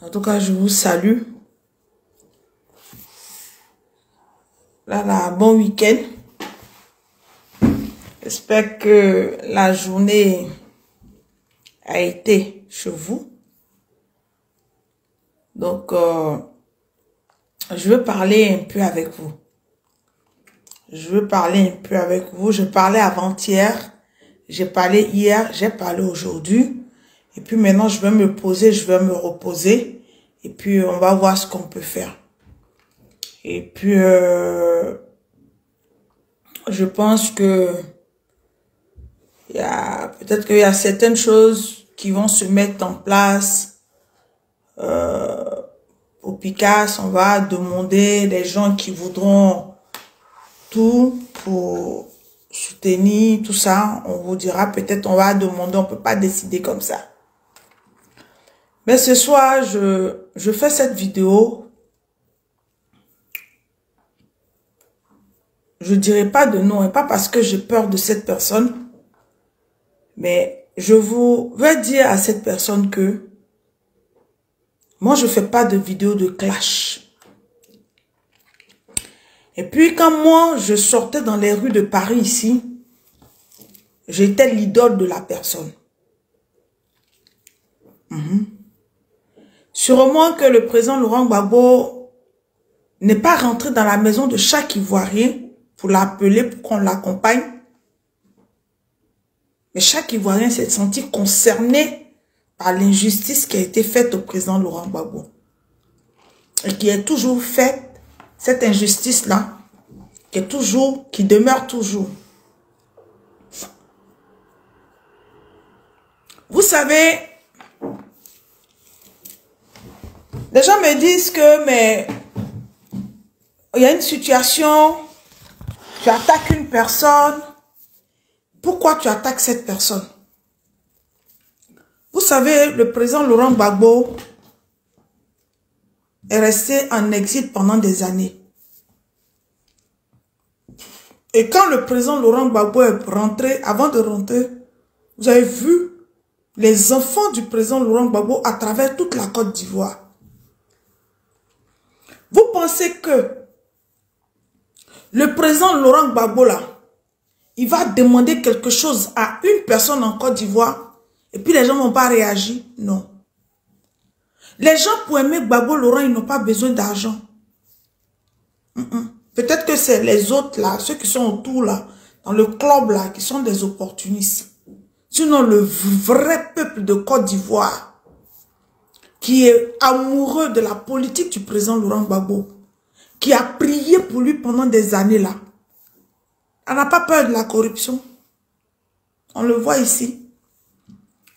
En tout cas, je vous salue. Là, bon week-end. J'espère que la journée a été chez vous. Donc, je veux parler un peu avec vous. Je parlais avant-hier, j'ai parlé hier, j'ai parlé aujourd'hui. Et puis maintenant, je vais me poser, je vais me reposer. Et puis, on va voir ce qu'on peut faire. Et puis, je pense que peut-être qu'il y a certaines choses qui vont se mettre en place. Au Picasso, on va demander des gens qui voudront tout pour soutenir tout ça. On vous dira peut-être, on va demander, on peut pas décider comme ça. Mais ce soir, je fais cette vidéo. Je dirai pas de nom, et pas parce que j'ai peur de cette personne. Mais je vous vais dire à cette personne que moi, je fais pas de vidéo de clash. Et puis, quand moi, je sortais dans les rues de Paris ici, j'étais l'idole de la personne. Sûrement que le président Laurent Gbagbo n'est pas rentré dans la maison de chaque Ivoirien pour l'appeler, pour qu'on l'accompagne. Mais chaque Ivoirien s'est senti concerné par l'injustice qui a été faite au président Laurent Gbagbo. Et qui est toujours faite, cette injustice-là, qui demeure toujours. Vous savez, les gens me disent que, mais, il y a une situation, tu attaques une personne, pourquoi tu attaques cette personne? Vous savez, le président Laurent Gbagbo est resté en exil pendant des années. Et quand le président Laurent Gbagbo est rentré, avant de rentrer, vous avez vu les enfants du président Laurent Gbagbo à travers toute la Côte d'Ivoire. Vous pensez que le président Laurent Gbagbo là, il va demander quelque chose à une personne en Côte d'Ivoire et puis les gens n'ont pas réagi? Non. Les gens pour aimer Gbagbo Laurent, ils n'ont pas besoin d'argent. Peut-être que c'est les autres là, ceux qui sont autour là, dans le club là, qui sont des opportunistes. Sinon, le vrai peuple de Côte d'Ivoire, qui est amoureux de la politique du président Laurent Gbagbo, qui a prié pour lui pendant des années là, elle n'a pas peur de la corruption. On le voit ici.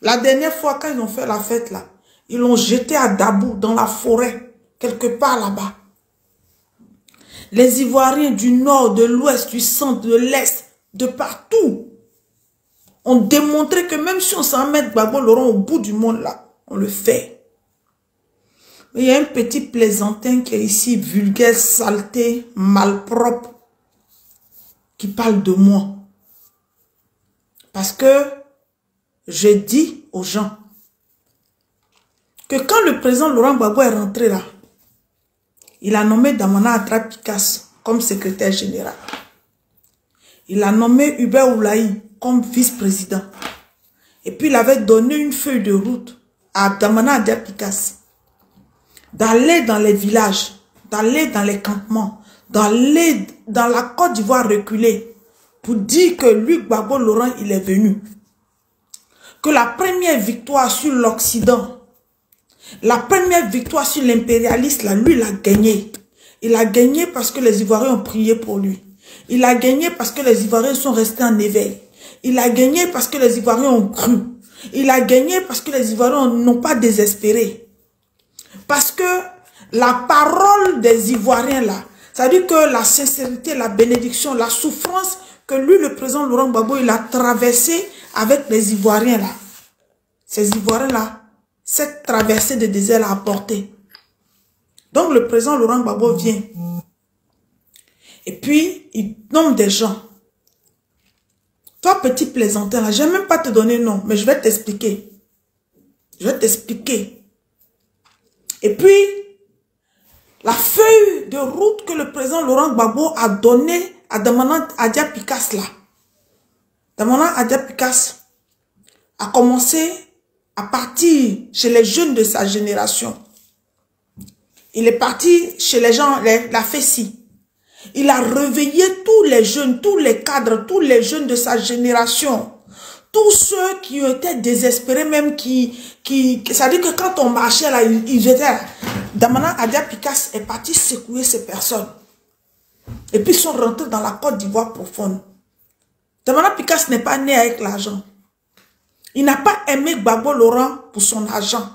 La dernière fois, quand ils ont fait la fête là, ils l'ont jeté à Dabou, dans la forêt, quelque part là-bas. Les Ivoiriens du nord, de l'ouest, du centre, de l'est, de partout, ont démontré que même si on s'en met Gbagbo Laurent au bout du monde là, on le fait. Mais il y a un petit plaisantin qui est ici, vulgaire, saleté, malpropre, qui parle de moi. Parce que je dis aux gens que quand le président Laurent Gbagbo est rentré là, il a nommé Damana Atra Picasso comme secrétaire général. Il a nommé Hubert Oulaï comme vice-président. Et puis il avait donné une feuille de route à Damana Atra Picasso d'aller dans les villages, d'aller dans les campements, d'aller dans la Côte d'Ivoire reculée pour dire que lui, Gbagbo Laurent, il est venu. Que la première victoire sur l'Occident, la première victoire sur l'impérialiste, là, lui, il a gagné. Il a gagné parce que les Ivoiriens ont prié pour lui. Il a gagné parce que les Ivoiriens sont restés en éveil. Il a gagné parce que les Ivoiriens ont cru. Il a gagné parce que les Ivoiriens n'ont pas désespéré. Parce que la parole des Ivoiriens, là, ça dit que la sincérité, la bénédiction, la souffrance que lui, le président Laurent Gbagbo, il a traversé avec les Ivoiriens, là. Ces Ivoiriens, là, cette traversée de désert l'a apporté. Donc, le président Laurent Gbagbo vient. Et puis, il nomme des gens. Toi, petit plaisantin, là, je ne vais même pas te donner nom, mais je vais t'expliquer. Je vais t'expliquer. Et puis, la feuille de route que le président Laurent Gbagbo a donnée à Damana Adia Pikas là. Damana Adia Pikas a commencé à partir chez les jeunes de sa génération. Il est parti chez les gens, la Fessi. Il a réveillé tous les jeunes, tous les cadres, tous les jeunes de sa génération. Tous ceux qui étaient désespérés, même ça veut dire que quand on marchait là, ils étaient là. Damana Adia Pikas est parti secouer ces personnes. Et puis ils sont rentrés dans la Côte d'Ivoire profonde. Damana Pikas n'est pas né avec l'argent. Il n'a pas aimé Gbagbo Laurent pour son argent.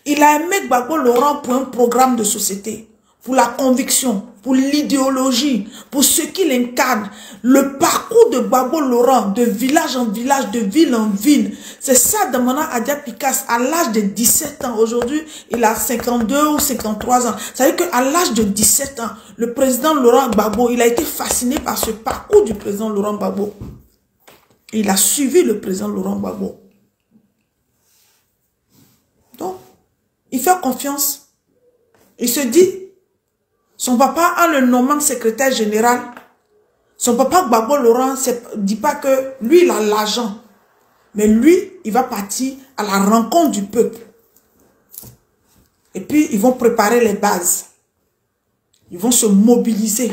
Il a aimé Gbagbo Laurent pour un programme de société, pour la conviction, pour l'idéologie, pour ce qu'il incarne. Le parcours de Gbagbo Laurent, de village en village, de ville en ville. C'est ça Damana Adia Pikas, à l'âge de 17 ans. Aujourd'hui, il a 52 ou 53 ans. Ça veut dire qu'à l'âge de 17 ans, le président Laurent Gbagbo, il a été fasciné par ce parcours du président Laurent Gbagbo. Il a suivi le président Laurent Gbagbo. Donc, il fait confiance. Il se dit, son papa, en le nommant secrétaire général, son papa Gbagbo Laurent ne dit pas que lui, il a l'argent. Mais lui, il va partir à la rencontre du peuple. Et puis, ils vont préparer les bases. Ils vont se mobiliser.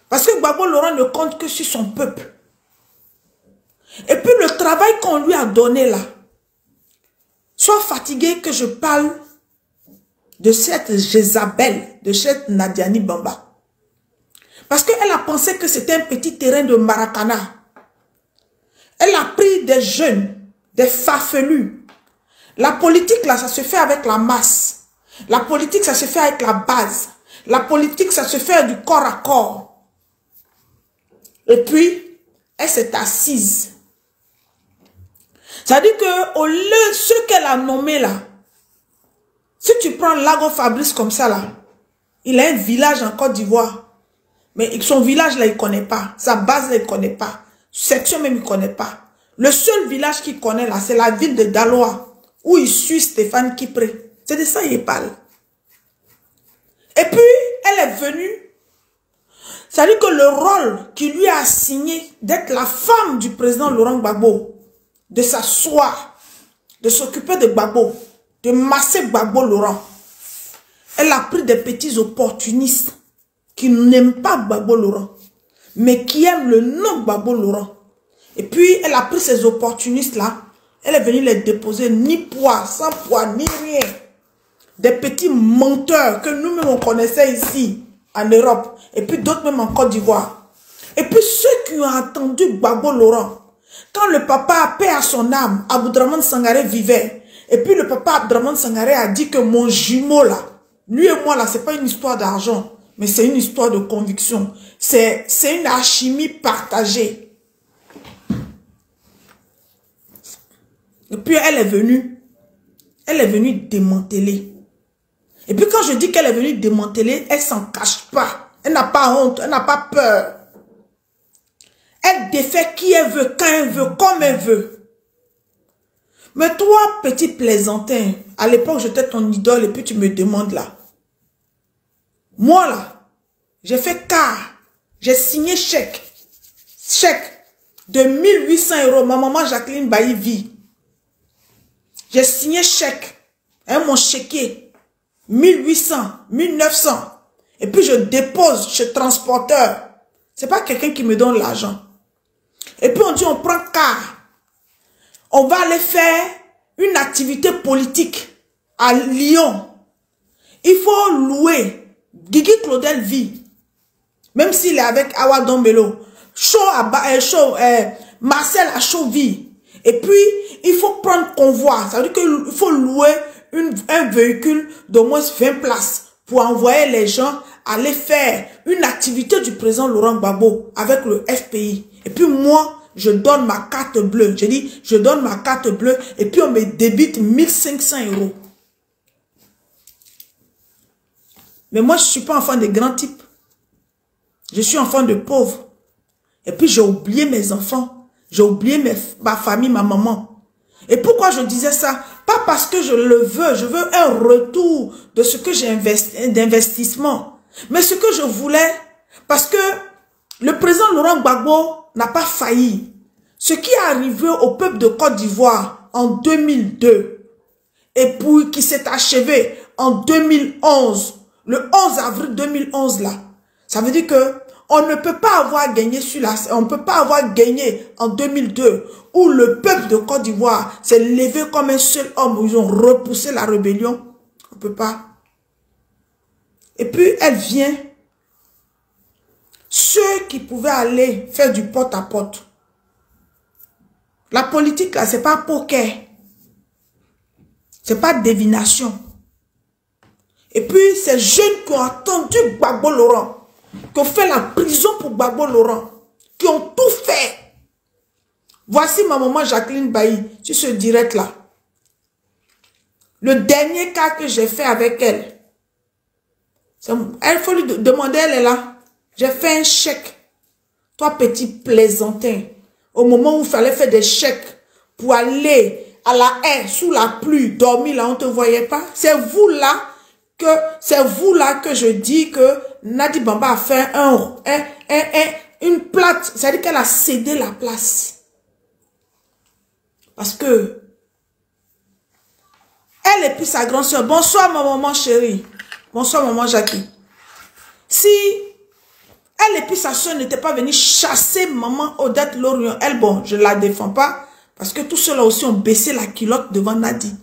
Parce que Gbagbo Laurent ne compte que sur son peuple. Et puis, le travail qu'on lui a donné là, sois fatigué que je parle de cette Jézabel, de cette Nadiani Bamba. Parce qu'elle a pensé que c'était un petit terrain de Maracana. Elle a pris des jeunes, des farfelus. La politique, là, ça se fait avec la masse. La politique, ça se fait avec la base. La politique, ça se fait du corps à corps. Et puis, elle s'est assise. Ça dit que au lieu, ce qu'elle a nommé là, si tu prends Lago Fabrice comme ça là, il a un village en Côte d'Ivoire. Mais son village là, il ne connaît pas. Sa base là, il ne connaît pas. Section même, il ne connaît pas. Le seul village qu'il connaît là, c'est la ville de Daloa, où il suit Stéphane Kipré. C'est de ça qu'il parle. Et puis, elle est venue. Ça dit que le rôle qu'il lui a assigné d'être la femme du président Laurent Gbagbo, de s'asseoir, de s'occuper de Gbagbo, de masser Gbagbo Laurent. Elle a pris des petits opportunistes qui n'aiment pas Gbagbo Laurent, mais qui aiment le nom Gbagbo Laurent. Et puis, elle a pris ces opportunistes-là, elle est venue les déposer ni poids, sans poids, ni rien. Des petits menteurs que nous-mêmes on connaissait ici, en Europe, et puis d'autres même en Côte d'Ivoire. Et puis ceux qui ont entendu Gbagbo Laurent, quand le papa, paix à son âme, Aboudraman Sangaré vivait, et puis le papa Aboudraman Sangaré a dit que mon jumeau là, lui et moi là, c'est pas une histoire d'argent, mais c'est une histoire de conviction. C'est une alchimie partagée. Et puis elle est venue démanteler. Et puis quand je dis qu'elle est venue démanteler, elle s'en cache pas. Elle n'a pas honte, elle n'a pas peur. Elle défait qui elle veut, quand elle veut, comme elle veut. Mais toi, petit plaisantin, à l'époque, j'étais ton idole et puis tu me demandes là. Moi là, j'ai fait quart. J'ai signé chèque. Chèque de 1800 €. Ma maman Jacqueline Bailly vit. J'ai signé chèque. Hein, mon chéquier. 1800, 1900. Et puis je dépose chez transporteur. C'est pas quelqu'un qui me donne l'argent. Et puis on dit on prend quart. On va aller faire une activité politique à Lyon. Il faut louer. Guigui Claudel vit. Même s'il est avec Awa Dombelo. Marcel a chaud vie. Et puis, il faut prendre convoi. Ça veut dire qu'il faut louer un véhicule d'au moins 20 places pour envoyer les gens aller faire une activité du président Laurent Gbagbo avec le FPI. Et puis moi, je donne ma carte bleue. J'ai dit, je donne ma carte bleue et puis on me débite 1500 €. Mais moi, je ne suis pas enfant de grands types. Je suis enfant de pauvres. Et puis, j'ai oublié mes enfants. J'ai oublié ma famille, ma maman. Et pourquoi je disais ça? Pas parce que je le veux. Je veux un retour de ce que j'ai investi, d'investissement. Mais ce que je voulais, parce que le président Laurent Gbagbo n'a pas failli. Ce qui est arrivé au peuple de Côte d'Ivoire en 2002 et puis qui s'est achevé en 2011, le 11 avril 2011 là, ça veut dire que on ne peut pas avoir gagné sur la, on ne peut pas avoir gagné en 2002 où le peuple de Côte d'Ivoire s'est levé comme un seul homme, où ils ont repoussé la rébellion. On ne peut pas. Et puis elle vient. Ceux qui pouvaient aller faire du porte-à-porte. La politique là, c'est pas poker. C'est pas divination. Et puis ces jeunes qui ont attendu Gbagbo Laurent, qui ont fait la prison pour Gbagbo Laurent, qui ont tout fait. Voici ma maman Jacqueline Bailly, sur ce direct là. Le dernier cas que j'ai fait avec elle. Il faut lui demander, elle est là. J'ai fait un chèque. Toi, petit plaisantin. Au moment où il fallait faire des chèques pour aller à la haie, sous la pluie, dormir là, on ne te voyait pas. C'est vous là que je dis que Nadi Bamba a fait une plate. C'est-à-dire qu'elle a cédé la place. Parce que elle et puis sa grande soeur. Bonsoir ma maman chérie. Bonsoir maman Jackie. Si elle et puis sa soeur n'étaient pas venus chasser maman Odette Lorion, elle, bon, je ne la défends pas. Parce que tous ceux-là aussi ont baissé la culotte devant Nadi.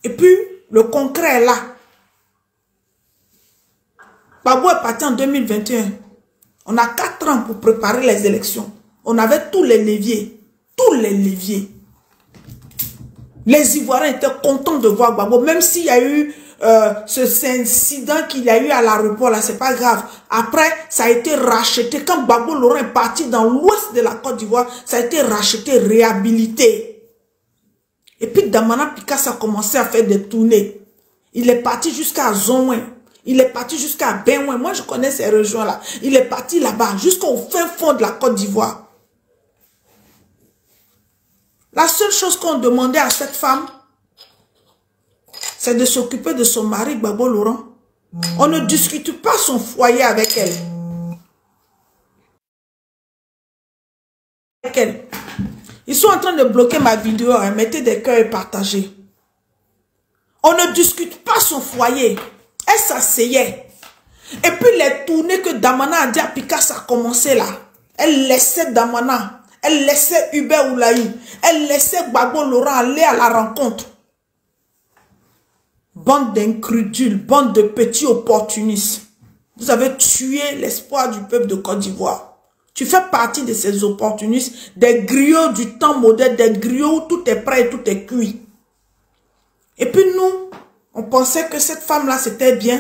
Et puis, le concret est là. Gbagbo est parti en 2021. On a 4 ans pour préparer les élections. On avait tous les leviers. Tous les leviers. Les Ivoiriens étaient contents de voir Gbagbo. Même s'il y a eu ce incident qu'il y a eu à l'aéroport, là, c'est pas grave. Après, ça a été racheté. Quand Gbagbo Laurent est parti dans l'ouest de la Côte d'Ivoire, ça a été racheté, réhabilité. Et puis Damana Picasso a commencé à faire des tournées. Il est parti jusqu'à Zonwen. Il est parti jusqu'à Benwen. Moi, je connais ces régions-là. Il est parti là-bas, jusqu'au fin fond de la Côte d'Ivoire. La seule chose qu'on demandait à cette femme, c'est de s'occuper de son mari, Gbagbo Laurent. On ne discute pas son foyer avec elle. Ils sont en train de bloquer ma vidéo. Hein. Mettez des cœurs et partagez. On ne discute pas son foyer. Elle s'asseyait. Et puis les tournées que Damana a dit à Picasso a commencé là. Elle laissait Damana. Elle laissait Hubert Oulaï. Elle laissait Gbagbo Laurent aller à la rencontre. Bande d'incrédules, bande de petits opportunistes. Vous avez tué l'espoir du peuple de Côte d'Ivoire. Tu fais partie de ces opportunistes, des griots du temps moderne, des griots où tout est prêt et tout est cuit. Et puis nous, on pensait que cette femme-là, c'était bien.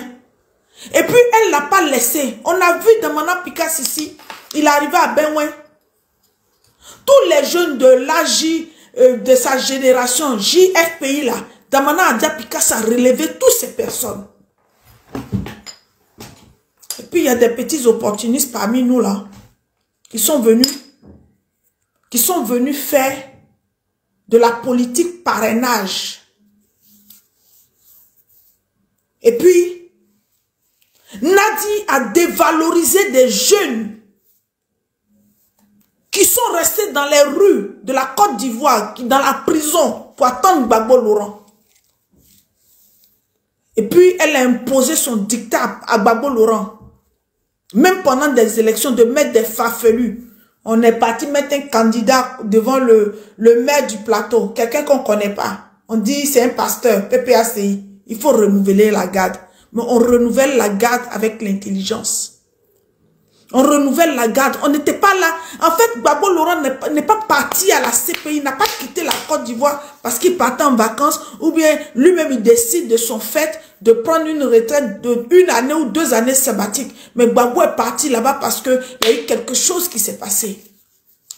Et puis elle ne l'a pas laissé. On a vu Damana Picasso ici. Il est arrivé à Benwen. Tous les jeunes de l'AJ, de sa génération, JFPI là, Damana Adia Picasso a relevé toutes ces personnes. Et puis il y a des petits opportunistes parmi nous là, qui sont venus faire de la politique parrainage. Et puis, Nadi a dévalorisé des jeunes qui sont restés dans les rues de la Côte d'Ivoire, dans la prison, pour attendre Gbagbo Laurent. Et puis, elle a imposé son dictat à Gbagbo Laurent. Même pendant des élections, de mettre des farfelus. On est parti mettre un candidat devant le maire du plateau. Quelqu'un qu'on ne connaît pas. On dit c'est un pasteur, PPACI. Il faut renouveler la garde. Mais on renouvelle la garde avec l'intelligence. On renouvelle la garde. On n'était pas là. En fait, Gbagbo Laurent n'est pas parti à la CPI. Il n'a pas quitté la Côte d'Ivoire parce qu'il partait en vacances. Ou bien lui-même, il décide de son fait de prendre une retraite de 1 année ou 2 années sabbatiques. Mais Gbagbo est parti là-bas parce qu'il y a eu quelque chose qui s'est passé.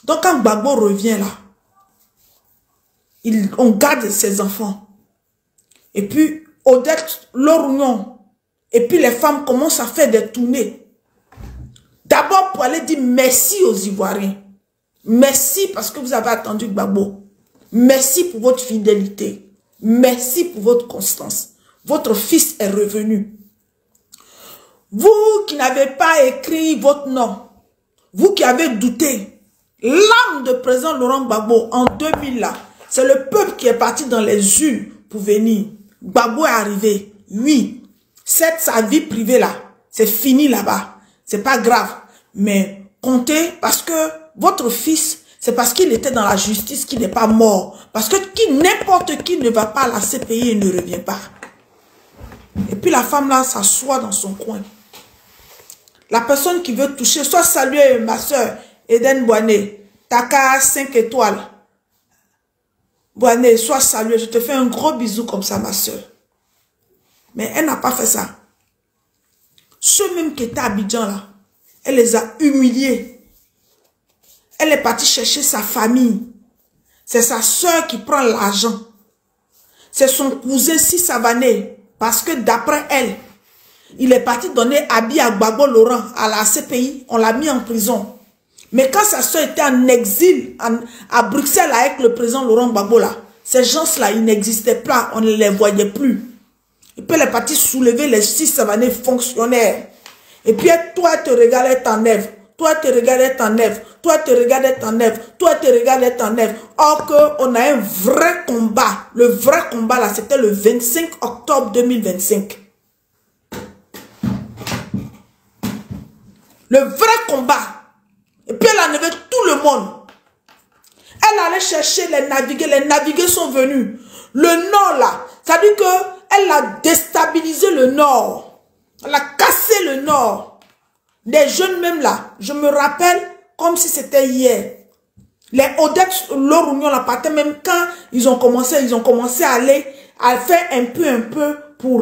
Donc quand Gbagbo revient là, on garde ses enfants. Et puis, Odette Lorion, et puis les femmes commencent à faire des tournées. D'abord pour aller dire merci aux Ivoiriens. Merci parce que vous avez attendu Gbagbo. Merci pour votre fidélité. Merci pour votre constance. Votre fils est revenu. Vous qui n'avez pas écrit votre nom, vous qui avez douté, l'âme de président Laurent Gbagbo en 2000 là, c'est le peuple qui est parti dans les urnes pour venir. Gbagbo est arrivé. Oui, sa vie privée là, c'est fini là-bas. C'est pas grave. Mais comptez parce que votre fils, c'est parce qu'il était dans la justice qu'il n'est pas mort. Parce que n'importe qui ne va pas à la CPI et ne revient pas. Et puis la femme là s'assoit dans son coin. La personne qui veut toucher, soit saluer ma soeur Eden Boané, Taka 5 étoiles. Boané, soit saluer, je te fais un gros bisou comme ça ma soeur. Mais elle n'a pas fait ça. Ceux même qui étaient à Abidjan là, elle les a humiliés. Elle est partie chercher sa famille. C'est sa soeur qui prend l'argent. C'est son cousin Sisavané. Parce que d'après elle, il est parti donner habit à Gbagbo Laurent à la CPI. On l'a mis en prison. Mais quand sa soeur était en exil à Bruxelles avec le président Laurent Gbagbo là, ces gens-là, ils n'existaient pas. On ne les voyait plus. Et puis elle est partie soulever les 6 savanés fonctionnaires. Et puis toi, te regardes, t'enlèves. Toi, te regardes, t'enlèves. Toi, te regardes, t'enlèves. Toi, te regardes, t'enlèves. Or qu'on a un vrai combat. Le vrai combat là, c'était le 25 octobre 2025. Le vrai combat. Et puis elle a enlevé tout le monde. Elle allait chercher les navigués. Les navigués sont venus. Le nord là, ça veut dire qu'elle a déstabilisé le nord. Elle a cassé le nord. Des jeunes même là, je me rappelle comme si c'était hier. Les Odex, leur union là partait même quand ils ont commencé à aller, à faire un peu pour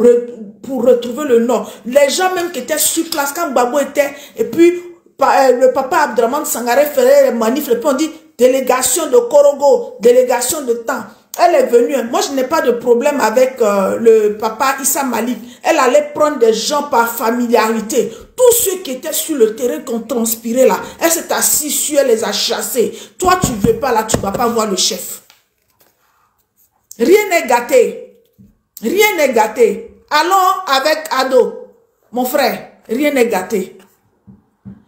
retrouver le nord. Les gens même qui étaient sur place quand Gbagbo était, et puis le papa Abdraman Sangaré faisait les manifs, et puis on dit délégation de Korogo, délégation de temps. Elle est venue. Moi, je n'ai pas de problème avec le papa Issa Malik. Elle allait prendre des gens par familiarité. Tous ceux qui étaient sur le terrain, qui ont transpiré là, elle s'est assise sur, elle les a chassés. Toi, tu ne veux pas là, tu ne vas pas voir le chef. Rien n'est gâté. Rien n'est gâté. Allons avec Ado, mon frère, rien n'est gâté.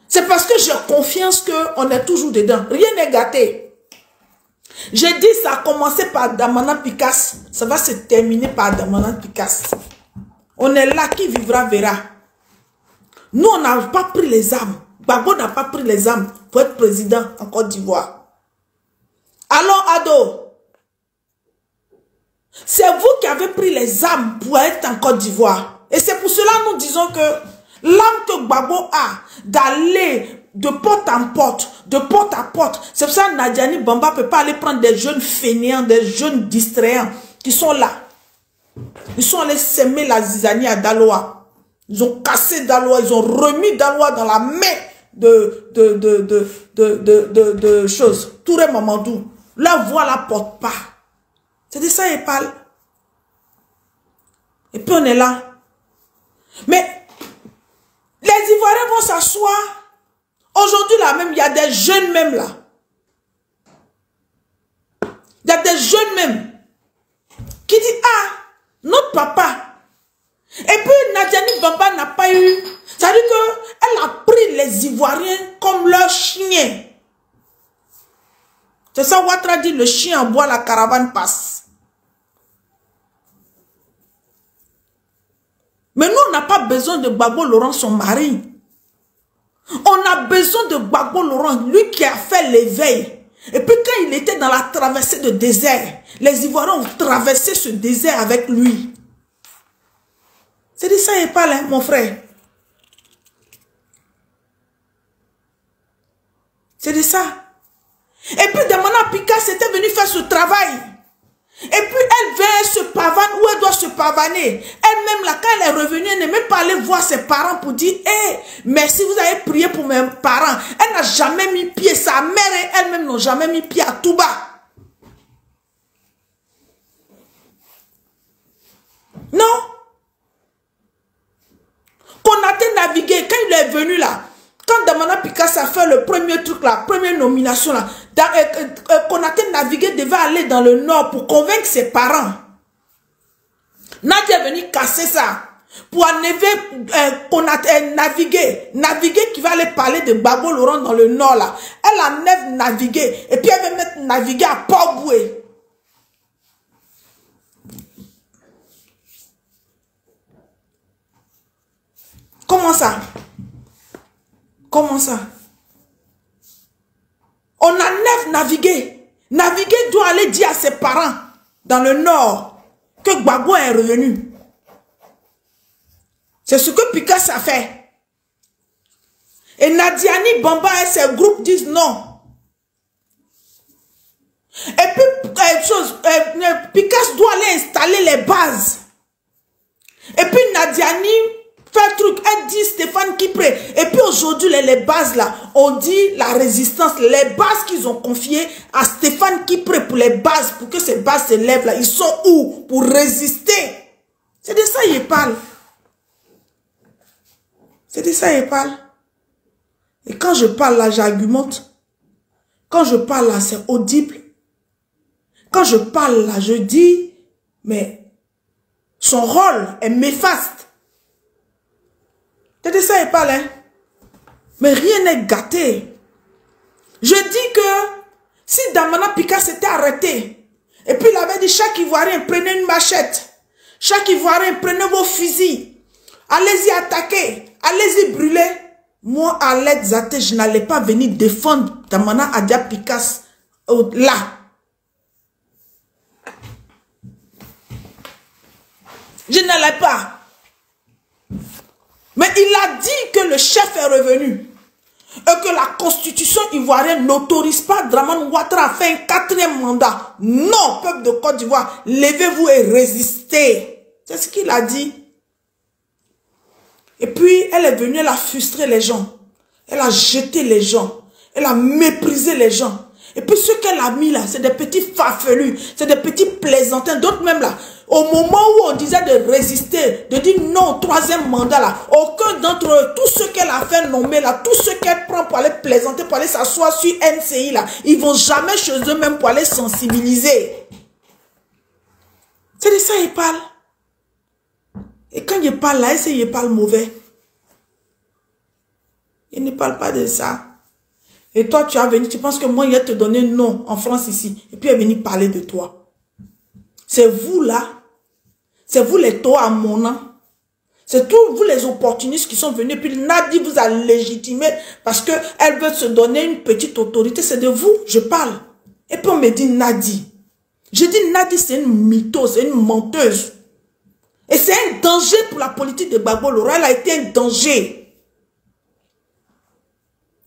C'est parce que j'ai confiance qu'on est toujours dedans. Rien n'est gâté. J'ai dit ça a commencé par Damana Picasse. Ça va se terminer par Damana Picasse. On est là, qui vivra verra. Nous, on n'a pas pris les armes. Gbagbo n'a pas pris les armes pour être président en Côte d'Ivoire. Alors, Ado, c'est vous qui avez pris les armes pour être en Côte d'Ivoire. Et c'est pour cela que nous disons que l'âme que Gbagbo a d'aller de porte en porte, de porte à porte. C'est pour ça que Nadiani Bamba ne peut pas aller prendre des jeunes fainéants, des jeunes distrayants qui sont là. Ils sont allés s'aimer la zizanie à Daloa. Ils ont cassé Daloa, ils ont remis Daloa dans la main de choses. Touré Mamadou. Leur voix la porte pas. C'est de ça qu'il parle. Et puis on est là. Mais les Ivoiriens vont s'asseoir. Aujourd'hui, là même, il y a des jeunes même là. Il y a des jeunes même qui disent, ah, notre papa. Et puis, Nadiani Bamba n'a pas eu. Ça veut dire qu'elle a pris les Ivoiriens comme leurs chiens. C'est ça, Ouattara dit, le chien en bois, la caravane passe. Mais nous, on n'a pas besoin de Gbagbo Laurent, son mari. On a besoin de Gbagbo Laurent, lui qui a fait l'éveil. Et puis quand il était dans la traversée de désert, les Ivoiriens ont traversé ce désert avec lui. C'est de ça qu'il parle, hein, mon frère. C'est de ça. Et puis Damana Picasse était venue faire ce travail. Et puis elle vient se pavane où elle doit se pavaner. Elle-même là, quand elle est revenue, elle n'est même pas allée voir ses parents pour dire, hey, merci, vous avez prié pour mes parents. Elle n'a jamais mis pied, sa mère et elle-même n'ont jamais mis pied à Touba. Non. Konaté navigué, quand il est venu là, quand Damana Picasse a fait le premier truc là, première nomination là, Konaté naviguer devait aller dans le nord pour convaincre ses parents. Nadia est venue casser ça. Pour enlever naviguer qui va aller parler de Gbagbo Laurent dans le nord là. Elle enlève naviguer. Et puis elle va mettre naviguer à Port-Boué. Comment ça? Comment ça? On enlève naviguer. Naviguer doit aller dire à ses parents dans le nord que Gbagbo est revenu. C'est ce que Picasso a fait. Et Nadiani, Bamba et ses groupes disent non. Et puis, Picasso doit aller installer les bases. Et puis Nadiani fait un truc, elle dit Stéphane Kipré. Et puis aujourd'hui, les bases là, on dit la résistance. Les bases qu'ils ont confiées à Stéphane Kipré pour les bases, pour que ces bases se lèvent là. Ils sont où? Pour résister. C'est de ça qu'il parle. C'est de ça qu'il parle. Et quand je parle là, j'argumente. Quand je parle là, c'est audible. Quand je parle là, je dis, mais son rôle est néfaste. C'est de ça qu'il parle, hein. Mais rien n'est gâté. Je dis que si Damana Picasso s'était arrêté, et puis il avait dit, chaque Ivoirien, prenez une machette. Chaque Ivoirien, prenez vos fusils. Allez-y attaquer. Allez-y brûler. Moi, à l'aide Zate, je n'allais pas venir défendre Damana Adia Picasso là. Je n'allais pas. Mais il a dit que le chef est revenu. Et que la constitution ivoirienne n'autorise pas Dramane Ouattara à faire un 4e mandat. Non, peuple de Côte d'Ivoire, levez-vous et résistez. C'est ce qu'il a dit. Et puis, elle est venue, elle a frustré les gens. Elle a jeté les gens. Elle a méprisé les gens. Et puis, ce qu'elle a mis là, c'est des petits farfelus. C'est des petits plaisantins. D'autres même là, au moment où on disait de résister, de dire non, 3e mandat là, aucun d'entre eux, tout ce qu'elle a fait nommer là, tout ce qu'elle prend pour aller plaisanter, pour aller s'asseoir sur NCI là, ils vont jamais chez eux même pour aller sensibiliser. C'est de ça qu'il parle. Et quand il parle là, il parle mauvais. Il ne parle pas de ça. Et toi, tu as venu, tu penses que moi, il va te donner non en France ici. Et puis, il est venu parler de toi. C'est vous là. C'est vous les toits à mon nom. C'est tous vous les opportunistes qui sont venus. Et puis, Nadi vous a légitimé parce qu'elle veut se donner une petite autorité. C'est de vous, je parle. Et puis, on me dit Nadi. Je dis Nadi, c'est une mytho, c'est une menteuse. Et c'est un danger pour la politique de Gbagbo Laurent. Elle a été un danger.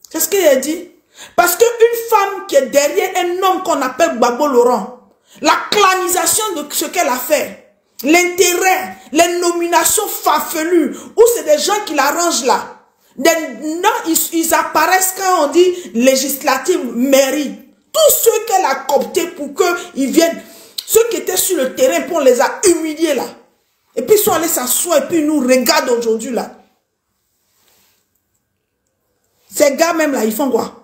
C'est ce qu'il a dit. Parce qu'une femme qui est derrière un homme qu'on appelle Gbagbo Laurent, la clanisation de ce qu'elle a fait, l'intérêt, les nominations farfelues, où c'est des gens qui l'arrangent là. Non, ils apparaissent quand on dit législative, mairie. Tous ceux qu'elle a cooptés pour qu'ils viennent, ceux qui étaient sur le terrain, pour on les a humiliés là. Et puis ils sont allés s'asseoir et puis ils nous regardent aujourd'hui là. Ces gars même là, ils font quoi?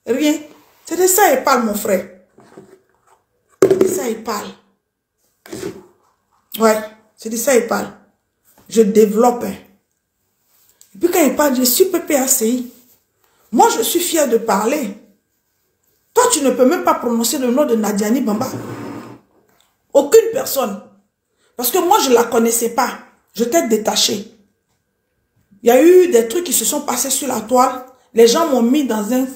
Rien. C'est de ça qu'ils parlent, mon frère. C'est de ça qu'ils parlent. Ouais, c'est de ça qu'ils parlent. Je développe. Hein. Et puis quand ils parlent, je suis PPACI. Moi, je suis fier de parler. Toi, tu ne peux même pas prononcer le nom de Nadiani Bamba. Aucune personne. Parce que moi, je ne la connaissais pas. Je t'ai détaché. Il y a eu des trucs qui se sont passés sur la toile. Les gens m'ont mis dans un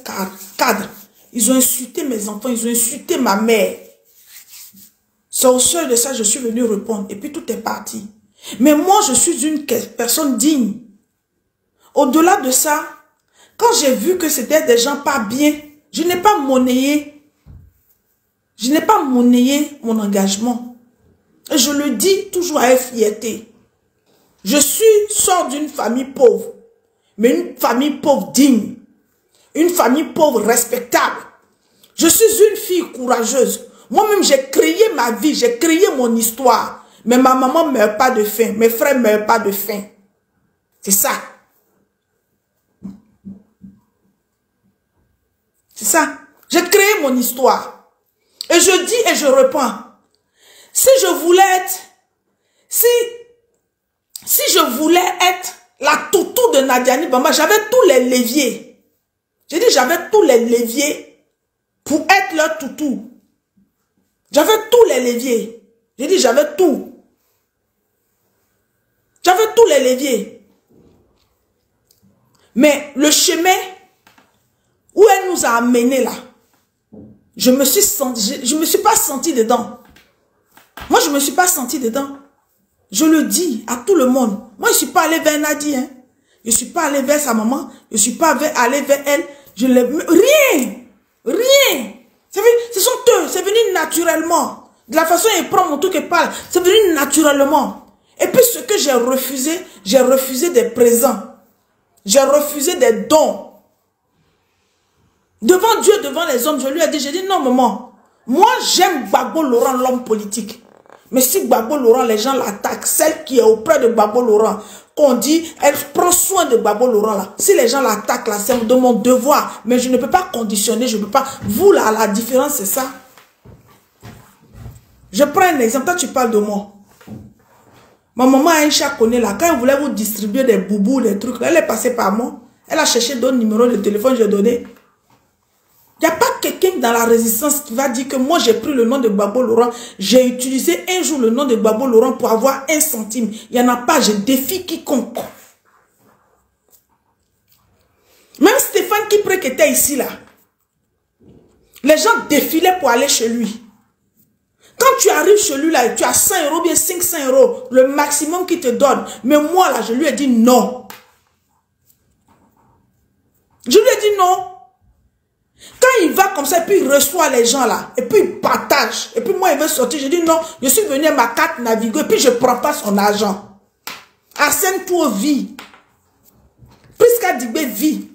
cadre. Ils ont insulté mes enfants. Ils ont insulté ma mère. C'est au seuil de ça, je suis venu répondre. Et puis tout est parti. Mais moi, je suis une personne digne. Au-delà de ça, quand j'ai vu que c'était des gens pas bien, je n'ai pas monnayé. Je n'ai pas monnayé mon engagement. Et je le dis toujours avec fierté. Je sors d'une famille pauvre. Mais une famille pauvre digne. Une famille pauvre respectable. Je suis une fille courageuse. Moi-même, j'ai créé ma vie. J'ai créé mon histoire. Mais ma maman ne meurt pas de faim. Mes frères ne meurent pas de faim. C'est ça. C'est ça. J'ai créé mon histoire. Et je dis et je reprends. Si je voulais être, si je voulais être la toutou de Nadiani Bamba, j'avais tous les leviers. J'ai dit j'avais tous les leviers pour être leur toutou. J'avais tous les leviers. J'ai dit j'avais tout. J'avais tous les leviers. Mais le chemin où elle nous a amenés là, je me suis pas senti dedans. Moi, je me suis pas senti dedans. Je le dis à tout le monde. Moi, je suis pas allé vers Nadie. Hein. Je suis pas allé vers sa maman. Je suis pas allé vers elle. Rien. Rien. Ce sont eux. C'est venu naturellement. De la façon dont il prend mon truc et parle. C'est venu naturellement. Et puis, ce que j'ai refusé des présents. J'ai refusé des dons. Devant Dieu, devant les hommes, je lui ai dit, j'ai dit non maman, moi j'aime Gbagbo Laurent, l'homme politique. Mais si Gbagbo Laurent, les gens l'attaquent, celle qui est auprès de Gbagbo Laurent, qu'on dit, elle prend soin de Gbagbo Laurent là. Si les gens l'attaquent là, c'est de mon devoir. Mais je ne peux pas conditionner, je ne peux pas. Vous là, la différence c'est ça. Je prends un exemple, toi tu parles de moi. Ma maman Aïcha connaît là, quand elle voulait vous distribuer des boubous, des trucs, là, elle est passée par moi. Elle a cherché d'autres numéros de téléphone, j'ai donné. Il n'y a pas quelqu'un dans la résistance qui va dire que moi j'ai pris le nom de Gbagbo Laurent, j'ai utilisé un jour le nom de Gbagbo Laurent pour avoir 1 centime. Il n'y en a pas, je défie quiconque. Même Stéphane Kipré qui était ici là, les gens défilaient pour aller chez lui. Quand tu arrives chez lui là, tu as 100 euros, bien 500 euros, le maximum qu'il te donne. Mais moi là, je lui ai dit non. Je lui ai dit non. Quand il va comme ça, et puis il reçoit les gens là, et puis il partage, et puis moi il veut sortir, je dis non, je suis venu à ma carte Navigo, et puis je ne prends pas son argent. Arsène Tour vit. Prisca Dibé vit.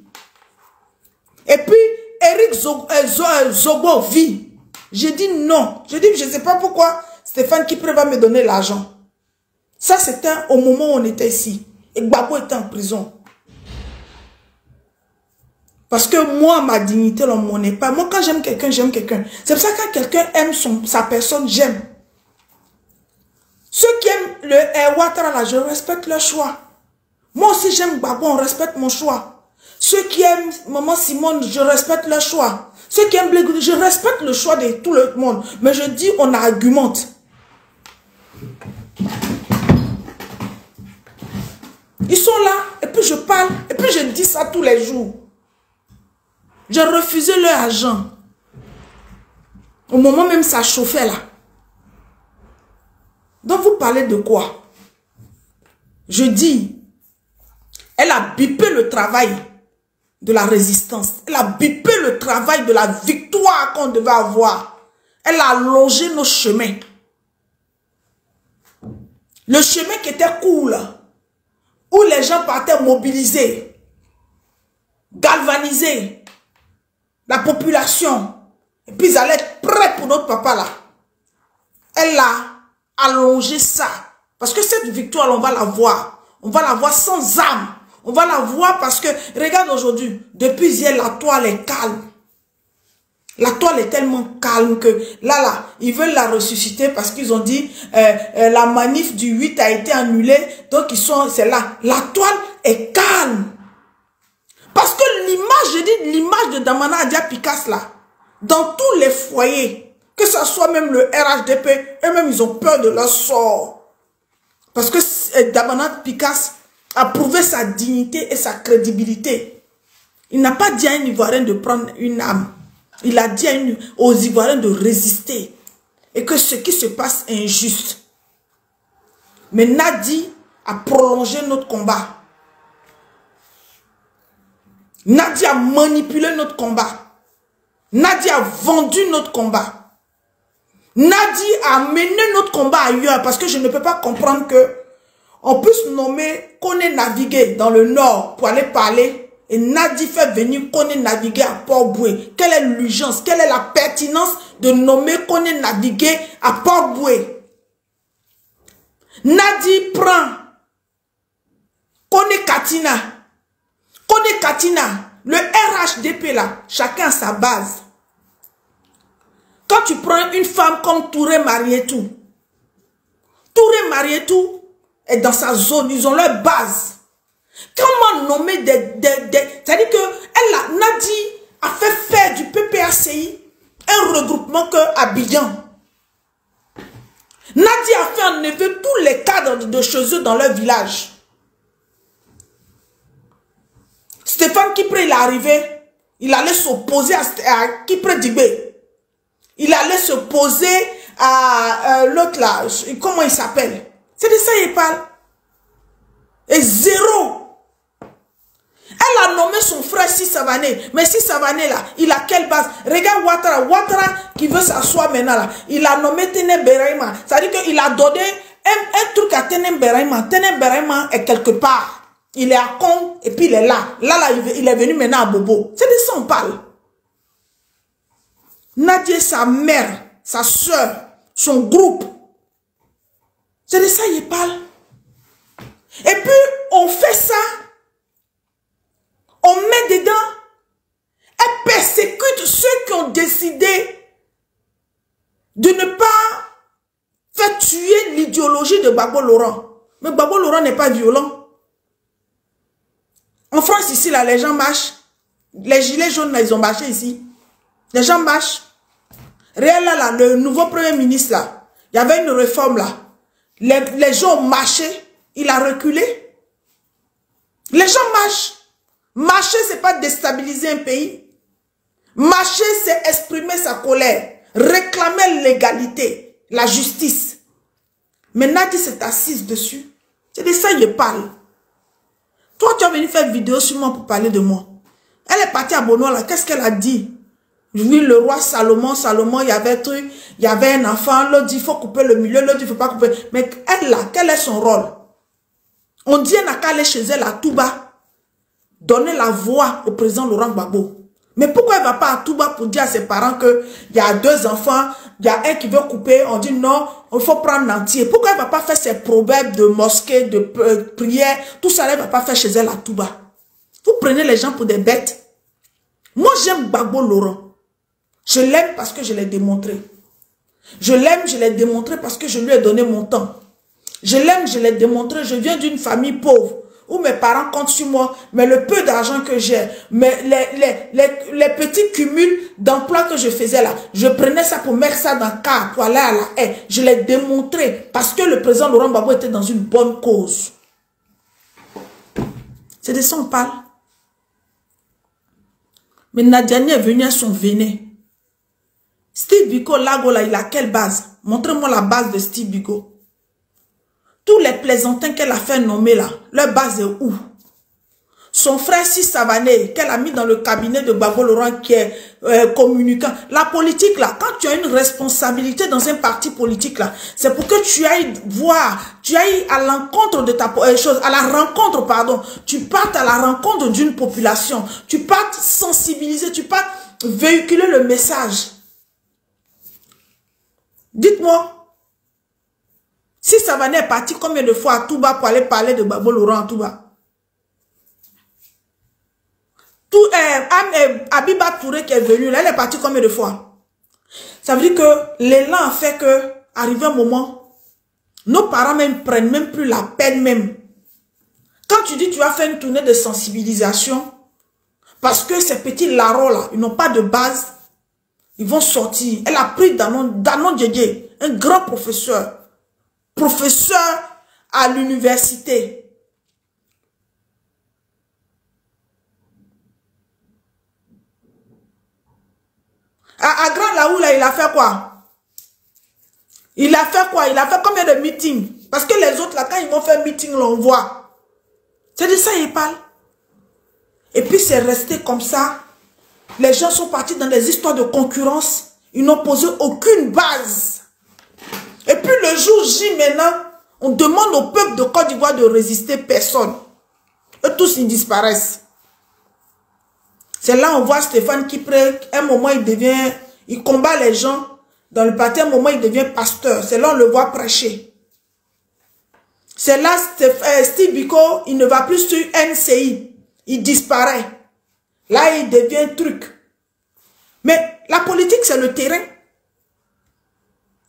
Et puis Eric Zogo vit. J'ai dit non. Je dis je ne sais pas pourquoi Stéphane Kipré va me donner l'argent. Ça c'était au moment où on était ici. Et Gbagbo était en prison. Parce que moi, ma dignité, l'on n'est pas. Moi, quand j'aime quelqu'un, j'aime quelqu'un. C'est pour ça que quand quelqu'un aime sa personne, j'aime. Ceux qui aiment le Ouattara, là, je respecte leur choix. Moi aussi, j'aime Gbagbo, on respecte mon choix. Ceux qui aiment Maman Simone, je respecte leur choix. Ceux qui aiment Blé, je respecte le choix de tout le monde. Mais je dis, on argumente. Ils sont là, et puis je parle, et puis je dis ça tous les jours. J'ai refusé leur argent. Au moment même, ça chauffait là. Donc, vous parlez de quoi? Je dis, elle a bipé le travail de la résistance. Elle a bipé le travail de la victoire qu'on devait avoir. Elle a allongé nos chemins. Le chemin qui était cool, où les gens partaient mobilisés, galvanisés. La population, et puis ils allaient être prêts pour notre papa là. Elle a allongé ça. Parce que cette victoire, on va la voir. On va la voir sans âme. On va la voir parce que, regarde aujourd'hui, depuis hier, la toile est calme. La toile est tellement calme que là, ils veulent la ressusciter parce qu'ils ont dit la manif du 8 a été annulée. Donc, c'est là. La toile est calme. Parce que l'image, je dis l'image de Damana Adia Picasse là, dans tous les foyers, que ce soit même le RHDP, eux-mêmes ils ont peur de leur sort. Parce que Damana Picasse a prouvé sa dignité et sa crédibilité. Il n'a pas dit à un Ivoirien de prendre une âme. Il a dit aux Ivoiriens de résister. Et que ce qui se passe est injuste. Mais Nadi a prolongé notre combat. Nadi a manipulé notre combat. Nadi a vendu notre combat. Nadi a mené notre combat ailleurs parce que je ne peux pas comprendre que on puisse nommer Koné naviguer dans le nord pour aller parler et Nadi fait venir Koné naviguer à Port-Boué. Quelle est l'urgence? Quelle est la pertinence de nommer Koné naviguer à Port-Boué? Nadi prend Koné Katina. Koné Katina, le RHDP là, chacun a sa base. Quand tu prends une femme comme Touré Marietou, Touré Marietou est dans sa zone, ils ont leur base. Comment nommer c'est-à-dire que Nadi a fait faire du PPACI un regroupement que Abidjan. Nadi a fait enlever tous les cadres de chez eux dans leur village. Stéphane Kipré, il est arrivé, il allait s'opposer à Kipré Dibé. Il allait s'opposer à l'autre là, comment il s'appelle? C'est de ça qu'il parle. Et zéro. Elle a nommé son frère Sissavané. Mais Sissavané là, il a quelle base? Regarde Ouattara. Ouattara qui veut s'asseoir maintenant là. Il a nommé Tenem Beraima. C'est-à-dire qu'il a donné un truc à Tenem Beraima. Tenem Beraima est quelque part. Il est à Con et puis il est là. Là, il est venu maintenant à Bobo. C'est de ça on parle. Nadia, sa mère, sa soeur, son groupe. C'est de ça il parle. Et puis, on fait ça. On met dedans. Elle persécute ceux qui ont décidé de ne pas faire tuer l'idéologie de Gbagbo Laurent. Mais Gbagbo Laurent n'est pas violent. En France, ici, là, les gens marchent. Les gilets jaunes, là, ils ont marché ici. Les gens marchent. Réel, là, le nouveau premier ministre, là, il y avait une réforme, là. Les gens ont marché. Il a reculé. Les gens marchent. Marcher, c'est pas déstabiliser un pays. Marcher, c'est exprimer sa colère. Réclamer l'égalité, la justice. Mais Nadi s'est assise dessus. C'est de ça qu'il parle. Toi, tu as venu faire une vidéo sur moi pour parler de moi. Elle est partie à Bono, là. Qu'est-ce qu'elle a dit? Oui, le roi Salomon, il y avait un truc, il y avait un enfant, l'autre dit, il faut couper le milieu, l'autre dit, il ne faut pas couper. Mais elle, là, quel est son rôle? On dit, elle n'a qu'à aller chez elle à Touba. Donner la voix au président Laurent Gbagbo. Mais pourquoi elle ne va pas à Touba pour dire à ses parents qu'il y a 2 enfants, il y a un qui veut couper, on dit non, il faut prendre l'entier. Pourquoi elle ne va pas faire ses proverbes de mosquée, de prière, tout ça, elle ne va pas faire chez elle à Touba. Vous prenez les gens pour des bêtes. Moi, j'aime Gbagbo Laurent. Je l'aime parce que je l'ai démontré. Je l'aime, je l'ai démontré parce que je lui ai donné mon temps. Je l'aime, je l'ai démontré. Je viens d'une famille pauvre où mes parents comptent sur moi, mais le peu d'argent que j'ai, mais les petits cumuls d'emplois que je faisais là, je prenais ça pour mettre ça dans le cas, pour aller à la haie. Je l'ai démontré parce que le président Laurent Gbagbo était dans une bonne cause. C'est de ça qu'on parle. Mais Nadiani est venu à son venin. Steve Biko, Lago, là, il a quelle base? Montrez-moi la base de Steve Biko. Tous les plaisantins qu'elle a fait nommer là, leur base est où? Son frère Sissavané, qu'elle a mis dans le cabinet de Gbagbo Laurent qui est communicant. La politique là, quand tu as une responsabilité dans un parti politique là, c'est pour que tu ailles voir, tu ailles à l'encontre de ta chose, à la rencontre, pardon. Tu partes à la rencontre d'une population. Tu partes sensibiliser, tu partes véhiculer le message. Dites-moi. Si Savané est parti combien de fois à Touba pour aller parler de Gbagbo Laurent à Touba? Abiba Touré qui est venue, là, elle est partie combien de fois? Ça veut dire que l'élan a fait que, arrivé un moment, nos parents même prennent même plus la peine même. Quand tu dis tu vas faire une tournée de sensibilisation, parce que ces petits larrons là, ils n'ont pas de base, ils vont sortir. Elle a pris Danon Djedje, un grand professeur à l'université. À Grand Laou, là, il a fait quoi? Il a fait quoi? Il a fait combien de meetings? Parce que les autres, là, quand ils vont faire meeting, là, on voit. C'est de ça qu'ils parlent. Et puis, c'est resté comme ça. Les gens sont partis dans des histoires de concurrence. Ils n'ont posé aucune base. Et puis, le jour J, maintenant, on demande au peuple de Côte d'Ivoire de résister, personne. Eux tous, ils disparaissent. C'est là on voit Stéphane Kipré, un moment il combat les gens. Dans le parti, un moment il devient pasteur. C'est là on le voit prêcher. C'est là Steve Biko, il ne va plus sur NCI. Il disparaît. Là il devient truc. Mais la politique c'est le terrain.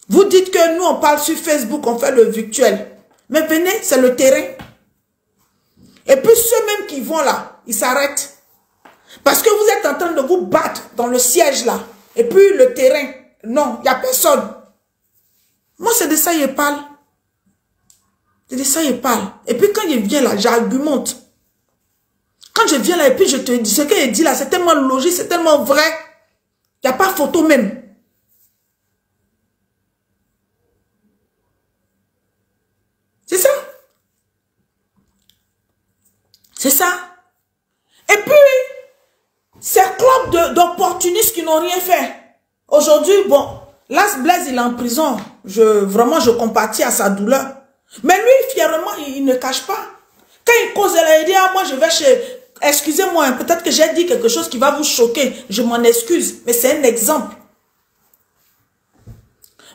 Vous dites que nous, on parle sur Facebook, on fait le virtuel. Mais venez, c'est le terrain. Et puis ceux-mêmes qui vont là, ils s'arrêtent. Parce que vous êtes en train de vous battre dans le siège là. Et puis le terrain, non, il n'y a personne. Moi, c'est de ça qu'il parle. C'est de ça qu'il parle. Et puis quand il vient là, j'argumente. Quand je viens là et puis je te dis, ce qu'il dit là, c'est tellement logique, c'est tellement vrai. Il n'y a pas photo même. C'est ça. C'est ça. Et puis, ces clubs d'opportunistes qui n'ont rien fait. Aujourd'hui, bon, Las Blaise, il est en prison. Vraiment, je compatis à sa douleur. Mais lui, fièrement, il ne cache pas. Quand il cause, il dit, ah, moi, je vais chez... Excusez-moi, peut-être que j'ai dit quelque chose qui va vous choquer. Je m'en excuse, mais c'est un exemple.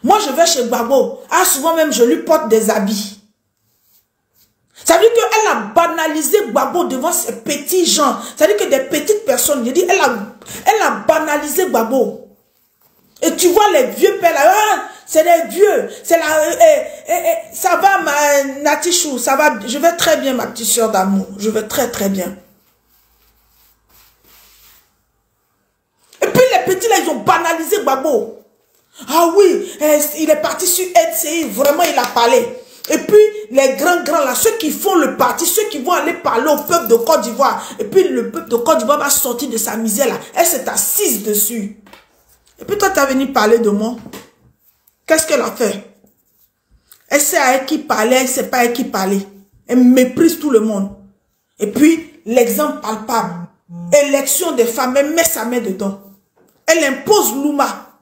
Moi, je vais chez Gbagbo. Ah, souvent même, je lui porte des habits. Ça veut dire qu'elle a banalisé Gbagbo devant ces petits gens. Ça veut dire que des petites personnes, je dis, elle a banalisé Gbagbo. Et tu vois les vieux pères là, ah, c'est des vieux. C'est la, ça va, ma Natichou, ça va, je vais très bien, ma petite soeur d'amour. Je vais très très bien. Et puis les petits là, ils ont banalisé Gbagbo. Ah oui, il est parti sur LCI, vraiment il a parlé. Et puis, les grands là, ceux qui font le parti, ceux qui vont aller parler au peuple de Côte d'Ivoire. Et puis, le peuple de Côte d'Ivoire va sortir de sa misère là. Elle s'est assise dessus. Et puis, toi, tu as venu parler de moi. Qu'est-ce qu'elle a fait? Elle sait avec qui parler, elle ne sait pas avec qui parler. Elle méprise tout le monde. Et puis, l'exemple palpable. Élection des femmes, elle met sa main dedans. Elle impose Louma.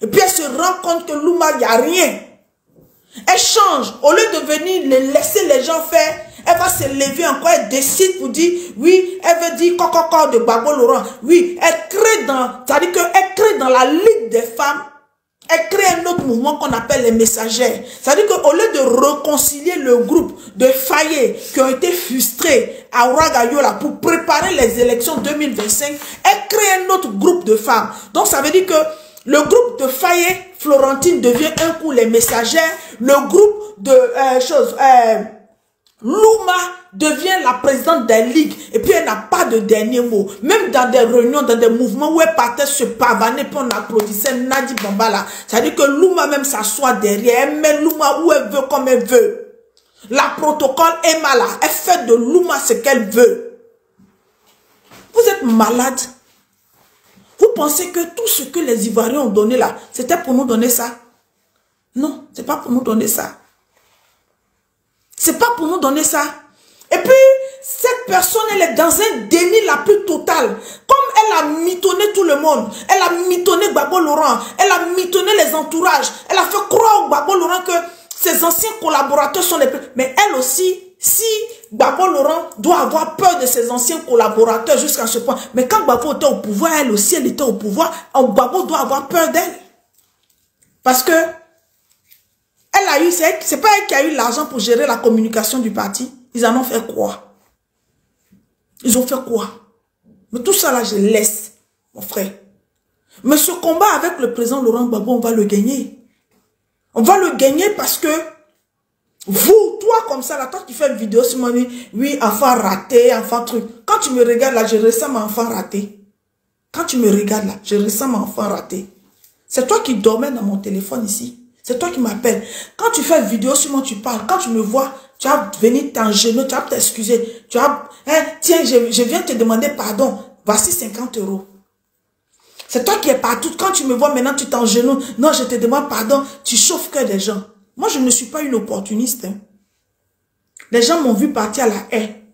Et puis, elle se rend compte que Louma, il n'y a rien. Elle change. Au lieu de venir laisser les gens faire, elle va se lever encore. Elle décide pour dire, oui, elle veut dire coco de Gbagbo Laurent. Oui, elle crée dans, c'est-à-dire qu'elle crée dans la Ligue des femmes, elle crée un autre mouvement qu'on appelle les messagères. C'est-à-dire qu'au lieu de réconcilier le groupe de Fayet qui ont été frustrés à Ouagayola pour préparer les élections 2025, elle crée un autre groupe de femmes. Donc ça veut dire que le groupe de Fayet, Florentine devient un coup les messagères. Le groupe de Louma devient la présidente des ligues. Et puis elle n'a pas de dernier mot. Même dans des réunions, dans des mouvements où elle partait se pavaner, puis on applaudissait Nadi Bambala. C'est-à-dire que Louma même s'assoit derrière. Elle met Louma où elle veut, comme elle veut. La protocole est malade. Elle fait de Louma ce qu'elle veut. Vous êtes malade. Vous pensez que tout ce que les Ivoiriens ont donné là, c'était pour nous donner ça? Non, c'est pas pour nous donner ça. C'est pas pour nous donner ça. Et puis, cette personne, elle est dans un déni la plus totale. Comme elle a mitonné tout le monde. Elle a mitonné Gbagbo Laurent. Elle a mitonné les entourages. Elle a fait croire au Gbagbo Laurent que ses anciens collaborateurs sont les plus... Mais elle aussi... Si Gbagbo Laurent doit avoir peur de ses anciens collaborateurs jusqu'à ce point, mais quand Gbagbo était au pouvoir, elle aussi, elle était au pouvoir, Gbagbo doit avoir peur d'elle. Parce que elle a eu, c'est pas elle qui a eu l'argent pour gérer la communication du parti. Ils en ont fait quoi? Ils ont fait quoi? Mais tout ça là, je laisse, mon frère. Mais ce combat avec le président Laurent Gbagbo, on va le gagner. On va le gagner parce que vous, toi comme ça, là, toi qui fais une vidéo sur moi, oui, enfant raté, enfant truc. Quand tu me regardes là, je ressens mon enfant raté. Quand tu me regardes là, je ressens mon enfant raté. C'est toi qui dormais dans mon téléphone ici. C'est toi qui m'appelles. Quand tu fais une vidéo sur moi, tu parles. Quand tu me vois, tu vas venir t'engeler, tu vas t'excuser. Tu vas, hein, tiens, je viens te demander pardon. Voici 50 €. C'est toi qui es partout. Quand tu me vois maintenant, tu t'engenouilles. Non, je te demande pardon. Tu chauffes que des gens. Moi, je ne suis pas une opportuniste. Hein. Les gens m'ont vu partir à la haie.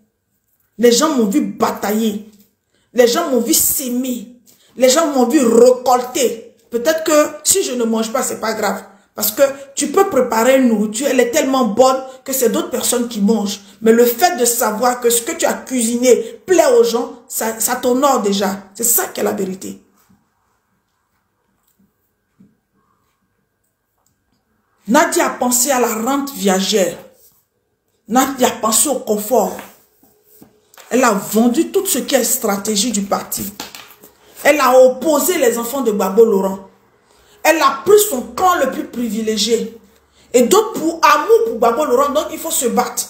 Les gens m'ont vu batailler. Les gens m'ont vu s'aimer. Les gens m'ont vu récolter. Peut-être que si je ne mange pas, c'est pas grave. Parce que tu peux préparer une nourriture, elle est tellement bonne que c'est d'autres personnes qui mangent. Mais le fait de savoir que ce que tu as cuisiné plaît aux gens, ça t'honore déjà. C'est ça qui est la vérité. Nadia a pensé à la rente viagère. Nadia a pensé au confort. Elle a vendu tout ce qui est stratégie du parti. Elle a opposé les enfants de Gbagbo Laurent. Elle a pris son camp le plus privilégié. Et d'autres, pour amour pour Gbagbo Laurent, donc il faut se battre.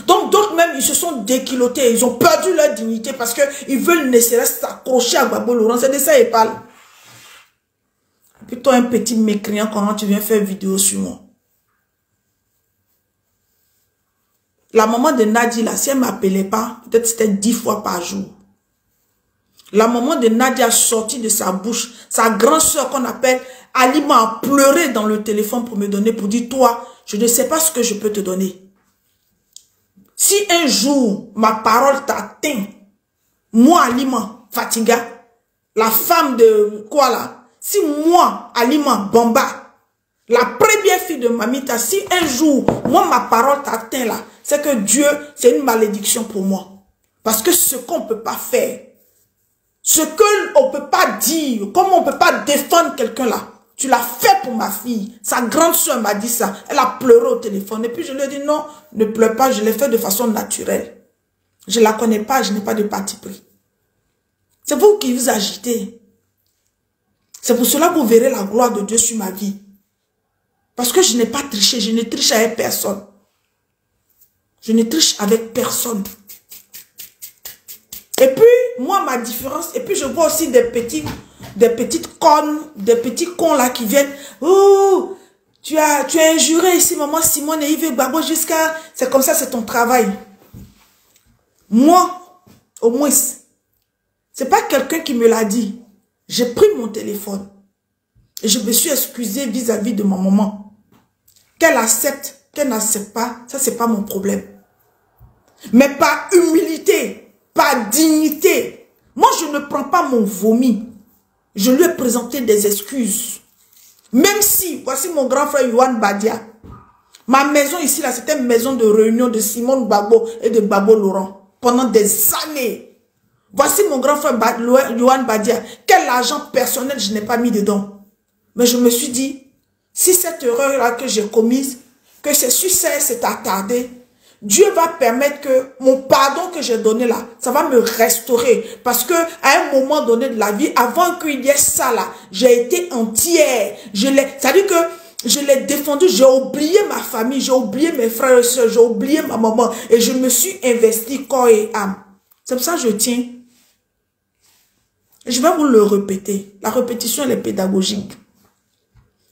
Donc d'autres même, ils se sont déculottés. Ils ont perdu leur dignité parce qu'ils veulent ne serait-ce s'accrocher à Gbagbo Laurent. C'est de ça qu'ils parlent. Et puis toi, un petit mécréant, comment tu viens faire vidéo sur moi? La maman de Nadia, là, si elle ne m'appelait pas, peut-être c'était 10 fois par jour. La maman de Nadia a sorti de sa bouche, sa grande soeur qu'on appelle Alima a pleuré dans le téléphone pour me donner, pour dire, toi, je ne sais pas ce que je peux te donner. Si un jour, ma parole t'atteint, moi, Alima, Fatiga, la femme de quoi là, si moi, Alima, Bamba, la première fille de Mamita, si un jour, moi, ma parole t'atteint là, c'est que Dieu, c'est une malédiction pour moi. Parce que ce qu'on ne peut pas faire, ce qu'on ne peut pas dire, comment on ne peut pas défendre quelqu'un là, tu l'as fait pour ma fille. Sa grande soeur m'a dit ça. Elle a pleuré au téléphone. Et puis je lui ai dit non, ne pleure pas, je l'ai fait de façon naturelle. Je ne la connais pas, je n'ai pas de parti pris. C'est vous qui vous agitez. C'est pour cela que vous verrez la gloire de Dieu sur ma vie. Parce que je n'ai pas triché, je ne triche avec personne. Je ne triche avec personne. Et puis, moi, ma différence, et puis je vois aussi des petites connes, des petits cons là qui viennent. Oh, tu as injuré ici, maman Simone et Yves Gbagbo jusqu'à... C'est comme ça, c'est ton travail. Moi, au moins, c'est pas quelqu'un qui me l'a dit. J'ai pris mon téléphone et je me suis excusée vis-à-vis de ma maman. Qu'elle accepte, qu'elle n'accepte pas, ça c'est pas mon problème. Mais par humilité, par dignité. Moi, je ne prends pas mon vomi. Je lui ai présenté des excuses. Même si, voici mon grand frère Yohan Badia. Ma maison ici, là, c'était une maison de réunion de Simone Gbagbo et de Gbagbo Laurent. Pendant des années. Voici mon grand frère Yohan Badia. Quel argent personnel je n'ai pas mis dedans. Mais je me suis dit, si cette erreur-là que j'ai commise, que c'est sur ça, c'est attardé, Dieu va permettre que mon pardon que j'ai donné là, ça va me restaurer. Parce que à un moment donné de la vie, avant qu'il y ait ça là, j'ai été entière. C'est-à-dire que je l'ai défendu, j'ai oublié ma famille, j'ai oublié mes frères et soeurs, j'ai oublié ma maman. Et je me suis investi corps et âme. C'est pour ça que je tiens. Je vais vous le répéter. La répétition, elle est pédagogique.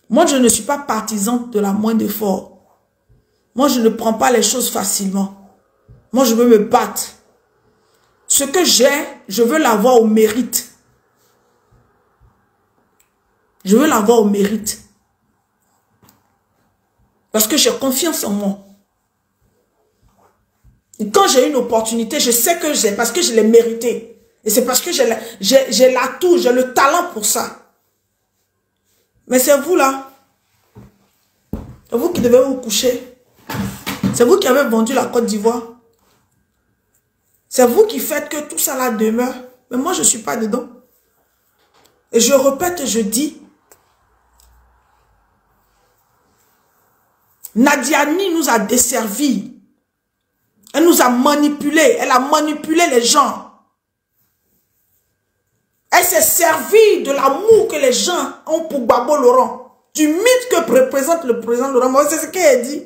Moi, je ne suis pas partisan de la moindre effort. Moi, je ne prends pas les choses facilement. Moi, je veux me battre. Ce que j'ai, je veux l'avoir au mérite. Je veux l'avoir au mérite. Parce que j'ai confiance en moi. Et quand j'ai une opportunité, je sais que j'ai, parce que je l'ai mérité. Et c'est parce que j'ai l'atout, j'ai le talent pour ça. Mais c'est vous là. C'est vous qui devez vous coucher. C'est vous qui avez vendu la Côte d'Ivoire. C'est vous qui faites que tout ça là demeure. Mais moi, je ne suis pas dedans. Et je répète et je dis, Nadiani nous a desservis. Elle nous a manipulés. Elle a manipulé les gens. Elle s'est servie de l'amour que les gens ont pour Gbagbo Laurent. Du mythe que représente le président Laurent. Moi, c'est ce qu'elle dit.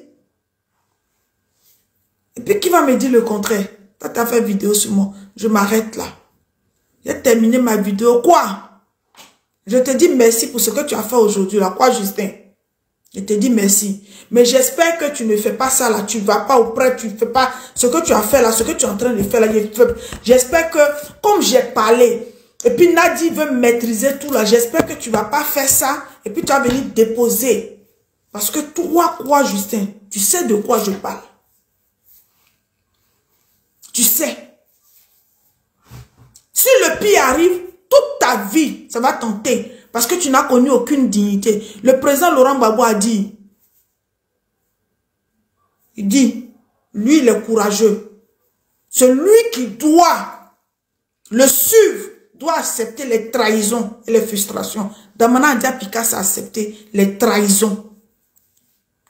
Et puis, qui va me dire le contraire? Toi, tu as fait vidéo sur moi. Je m'arrête là. J'ai terminé ma vidéo. Quoi? Je te dis merci pour ce que tu as fait aujourd'hui. Là. Quoi, Justin? Je te dis merci. Mais j'espère que tu ne fais pas ça là. Tu ne vas pas auprès. Tu ne fais pas ce que tu as fait là. Ce que tu es en train de faire là. J'espère que, comme j'ai parlé, et puis Nadi veut maîtriser tout là. J'espère que tu ne vas pas faire ça. Et puis tu vas venir déposer. Parce que toi, quoi, Justin? Tu sais de quoi je parle. Tu sais. Si le pire arrive, toute ta vie, ça va tenter. Parce que tu n'as connu aucune dignité. Le président Laurent Gbagbo a dit, il dit, lui, il est courageux. Celui qui doit le suivre, doit accepter les trahisons et les frustrations. Damana Dia Picasso a accepté les trahisons.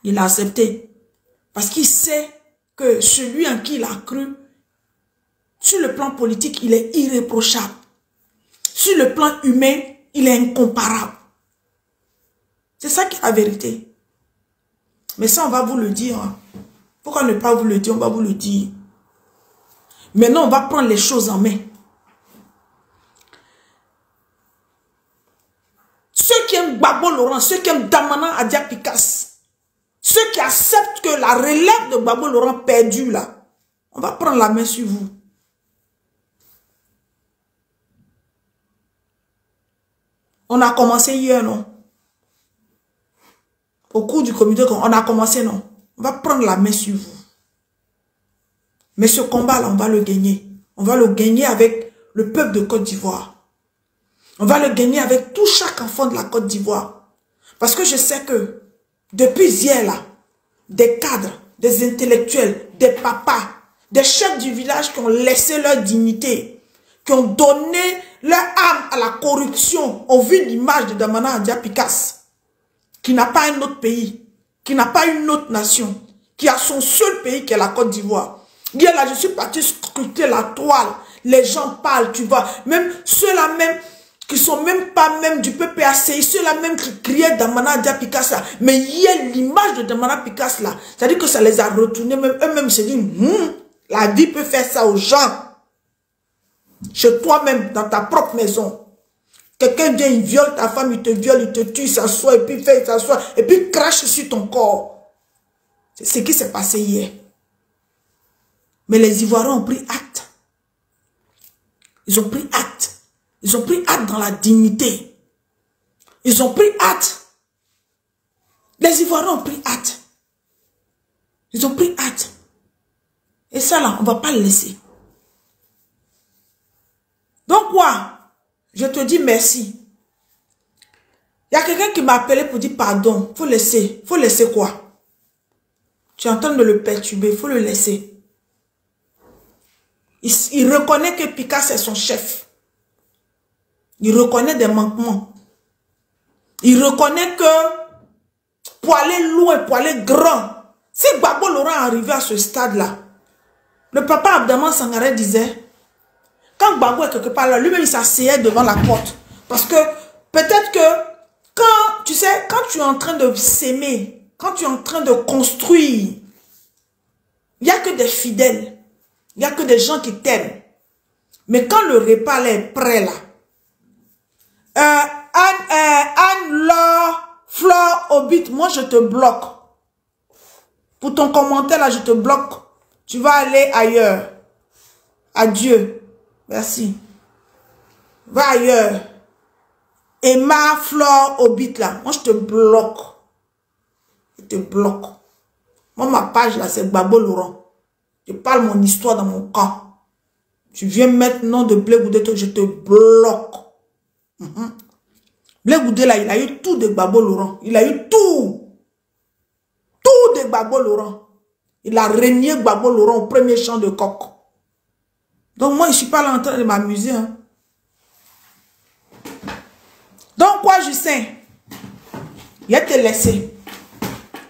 Il a accepté. Parce qu'il sait que celui en qui il a cru, sur le plan politique, il est irréprochable. Sur le plan humain, il est incomparable. C'est ça qui est la vérité. Mais ça, on va vous le dire. Hein. Pourquoi ne pas vous le dire? On va vous le dire. Maintenant, on va prendre les choses en main. Ceux qui aiment Gbagbo Laurent, ceux qui aiment Damana Adia Picasse, ceux qui acceptent que la relève de Gbagbo Laurent perdue là, on va prendre la main sur vous. On a commencé hier, non? Au cours du comité, on a commencé, non? On va prendre la main sur vous. Mais ce combat-là, on va le gagner. On va le gagner avec le peuple de Côte d'Ivoire. On va le gagner avec tout chaque enfant de la Côte d'Ivoire. Parce que je sais que, depuis hier là, des cadres, des intellectuels, des papas, des chefs du village qui ont laissé leur dignité, qui ont donné leur âme à la corruption, ont vu l'image de Damana Adia Picasse, qui n'a pas un autre pays, qui n'a pas une autre nation, qui a son seul pays qui est la Côte d'Ivoire. Hier là, je suis parti scruter la toile. Les gens parlent, tu vois. Même ceux-là même, qui sont même pas même du PPACI, ceux-là même qui criaient Damana Adia Picasse là. Mais hier, l'image de Damana Picasse là, c'est-à-dire que ça les a retournés, même eux-mêmes se disent, la vie peut faire ça aux gens. Chez toi-même, dans ta propre maison. Quelqu'un vient, il viole ta femme, il te viole, il te tue, il s'assoit, et puis il fait, il s'assoit, et puis crache sur ton corps. C'est ce qui s'est passé hier. Mais les Ivoiriens ont pris acte. Ils ont pris acte. Ils ont pris acte dans la dignité. Ils ont pris acte. Les Ivoiriens ont pris acte. Ils ont pris acte. Et ça là, on ne va pas le laisser. Donc quoi? Je te dis merci. Il y a quelqu'un qui m'a appelé pour dire pardon. Faut laisser. Faut laisser quoi? Tu es en train de le perturber. Faut le laisser. Il reconnaît que Picasse est son chef. Il reconnaît des manquements. Il reconnaît que pour aller loin, pour aller grand, si Gbagbo Laurent arrivé à ce stade-là, le papa Abdaman Sangaré disait, quand Gbagbo est quelque part là, lui-même il s'asseyait devant la porte. Parce que peut-être que quand, tu sais, quand tu es en train de s'aimer, quand tu es en train de construire, il n'y a que des fidèles. Il n'y a que des gens qui t'aiment. Mais quand le repas là, est prêt là, Anne-Laure, Flore, Obit, moi je te bloque. Pour ton commentaire là, je te bloque. Tu vas aller ailleurs. Adieu. Merci. Va ailleurs. Emma, Flore, Obit là, moi je te bloque. Je te bloque. Moi ma page là, c'est Gbagbo Laurent. Je parle mon histoire dans mon camp. Tu viens maintenant de Blé Goudé, je te bloque. Blé Goudé là, il a eu tout de Gbagbo Laurent. Il a eu tout. Tout de Gbagbo Laurent. Il a régné Gbagbo Laurent au premier champ de coq. Donc moi, je ne suis pas là en train de m'amuser. Hein. Donc quoi, Justin? Il va te laisser.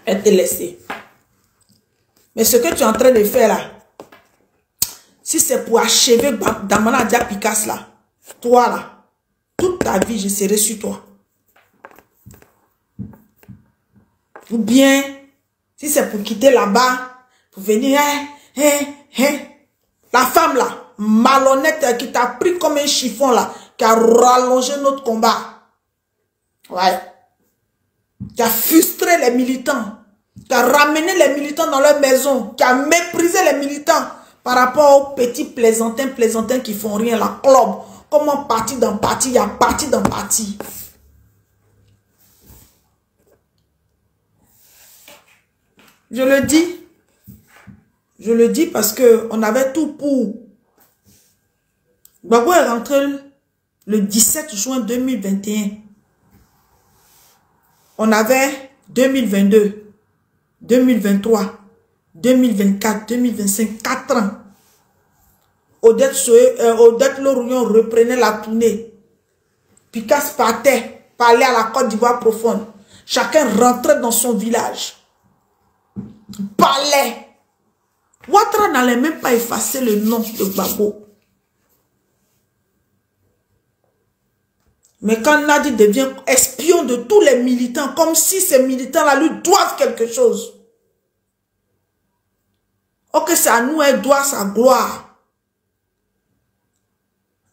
Il va te laisser. Mais ce que tu es en train de faire là, si c'est pour achever Damana Adia Picasse là, toi là, toute ta vie, je serai sur toi. Ou bien, si c'est pour quitter là-bas, pour venir, la femme là, malhonnête, qui t'a pris comme un chiffon là, qui a rallongé notre combat. Ouais. Qui a frustré les militants. Qui a ramené les militants dans leur maison, qui a méprisé les militants par rapport aux petits plaisantins qui font rien, la club. Comment parti dans parti, il y a parti dans parti. Je le dis parce que on avait tout pour. Gbagbo est rentré le 17 juin 2021. On avait 2022. 2023, 2024, 2025, 4 ans. Odette Lorounion reprenait la tournée. Picasse partait, parlait à la Côte d'Ivoire profonde. Chacun rentrait dans son village. Parlait. Ouattara n'allait même pas effacer le nom de Gbagbo. Mais quand Nadi devient espion de tous les militants, comme si ces militants-là lui doivent quelque chose. Ok, c'est à nous, elle doit sa gloire.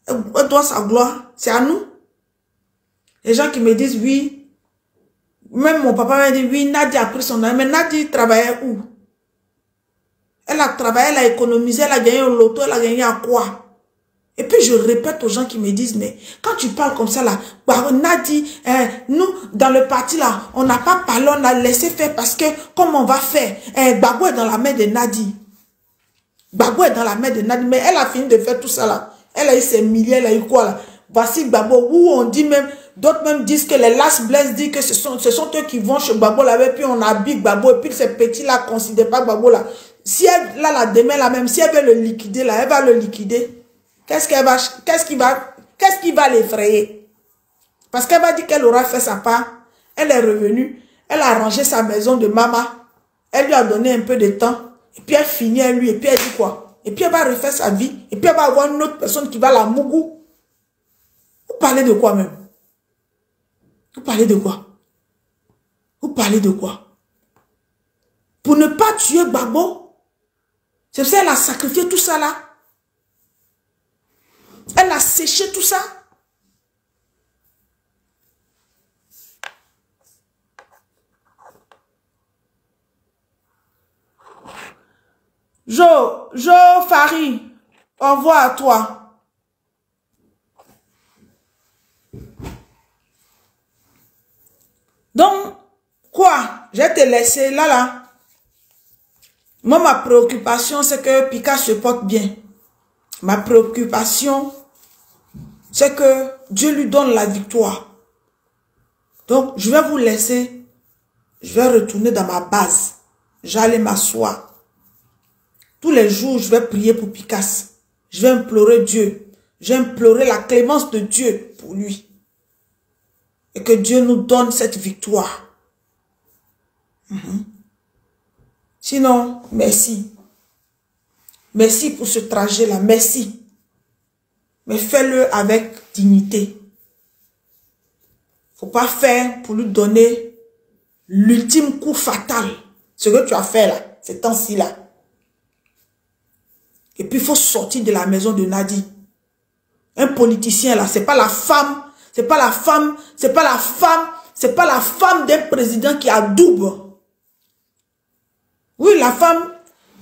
Elle doit sa gloire, c'est à nous. Les gens qui me disent oui, même mon papa m'a dit oui, Nadi a pris son argent, mais Nadi travaillait où? Elle a travaillé, elle a économisé, elle a gagné au loto, elle a gagné à quoi? Et puis je répète aux gens qui me disent, mais quand tu parles comme ça là, Nadi, nous, dans le parti là, on n'a pas parlé, on a laissé faire parce que, comment on va faire? Gbagbo est dans la main de Nadi. Gbagbo est dans la main de Nadi, mais elle a fini de faire tout ça là. Elle a eu ses milliers, elle a eu quoi là? Voici Gbagbo, où on dit même, d'autres même disent que les Las Blaise disent que ce sont eux qui vont chez Gbagbo là, et puis on habille Gbagbo, et puis ces petits là ne considèrent pas Gbagbo là. Si elle, là, demain là même, si elle veut le liquider là, elle va le liquider. Qu'est-ce qui va l'effrayer? Parce qu'elle va dire qu'elle aura fait sa part. Elle est revenue. Elle a rangé sa maison de maman. Elle lui a donné un peu de temps. Et puis elle finit à lui. Et puis elle dit quoi? Et puis elle va refaire sa vie. Et puis elle va avoir une autre personne qui va la mougou. Vous parlez de quoi même? Vous parlez de quoi? Vous parlez de quoi? Pour ne pas tuer Gbagbo. C'est pour ça qu'elle a sacrifié tout ça là. Elle a séché tout ça. Jo Fari, au revoir à toi. Donc, quoi? Je vais te laisser là. Moi, ma préoccupation, c'est que Pika se porte bien. Ma préoccupation, c'est que Dieu lui donne la victoire. Donc, je vais vous laisser. Je vais retourner dans ma base. J'allais m'asseoir. Tous les jours, je vais prier pour Picasse. Je vais implorer Dieu. Je vais implorer la clémence de Dieu pour lui. Et que Dieu nous donne cette victoire. Sinon, merci. Merci pour ce trajet-là. Merci. Mais fais-le avec dignité. Faut pas faire pour lui donner l'ultime coup fatal. Ce que tu as fait là, ces temps-ci là. Et puis il faut sortir de la maison de Nadi. Un politicien là, c'est pas la femme, c'est pas la femme, c'est pas la femme, c'est pas la femme d'un président qui a double. Oui, la femme,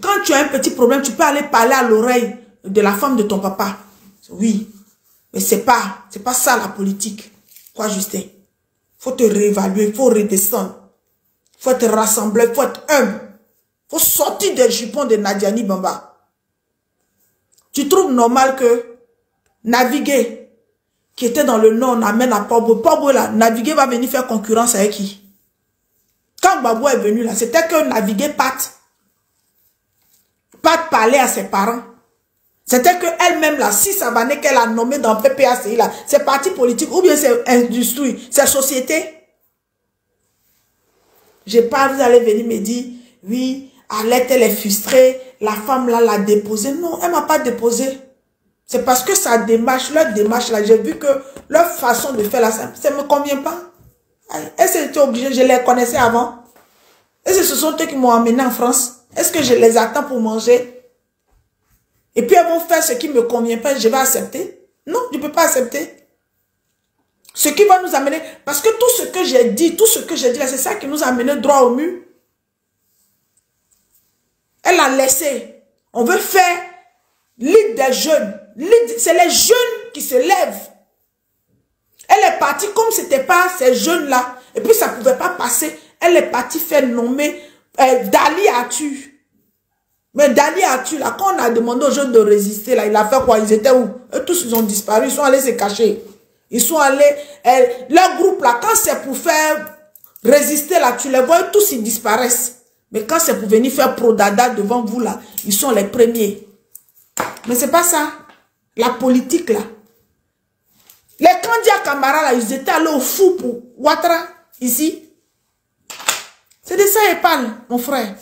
quand tu as un petit problème, tu peux aller parler à l'oreille de la femme de ton papa. Oui, mais c'est pas ça la politique. Quoi, Justin? Faut te réévaluer, faut redescendre. Faut te rassembler, faut être humble. Faut sortir des jupons de Nadiani Bamba. Tu trouves normal que Naviguer, qui était dans le nord, on amène à Port-Boué. Port-Boué là, Naviguer va venir faire concurrence avec qui? Quand Gbagbo est venu là, c'était que Naviguer parte parler à ses parents. C'était que elle-même là, si ça va qu'elle a nommé dans PPACI là, c'est parti politique ou bien c'est industrie, c'est société. J'ai pas, vous allez venir me dire, oui, Alette, elle est frustrée, la femme là l'a déposée. Non, elle m'a pas déposé. C'est parce que sa démarche, leur démarche là, j'ai vu que leur façon de faire là, ça ne me convient pas. Est-ce que j'étais obligée, je les connaissais avant? Est-ce que ce sont eux qui m'ont amené en France? Est-ce que je les attends pour manger? Et puis elles vont faire ce qui ne me convient pas, je vais accepter? Non, je ne peux pas accepter. Ce qui va nous amener, parce que tout ce que j'ai dit, là, c'est ça qui nous a amené droit au mur. Elle a laissé. On veut faire lead des jeunes. C'est les jeunes qui se lèvent. Elle est partie comme ce n'était pas ces jeunes-là. Et puis ça ne pouvait pas passer. Elle est partie faire nommer Dali Atu. Mais Dali Atu, là, quand on a demandé aux jeunes de résister, là, il a fait quoi? Ils étaient où? Eux tous, ils ont disparu. Ils sont allés se cacher. Ils sont allés... leur groupe, là, quand c'est pour faire résister, là, tu les vois, tous, ils disparaissent. Mais quand c'est pour venir faire prodada devant vous, là, ils sont les premiers. Mais c'est pas ça. La politique, là. Les Kandia Camara, là, ils étaient allés au fou pour Ouattara, ici. C'est de ça qu'ils parlent, mon frère.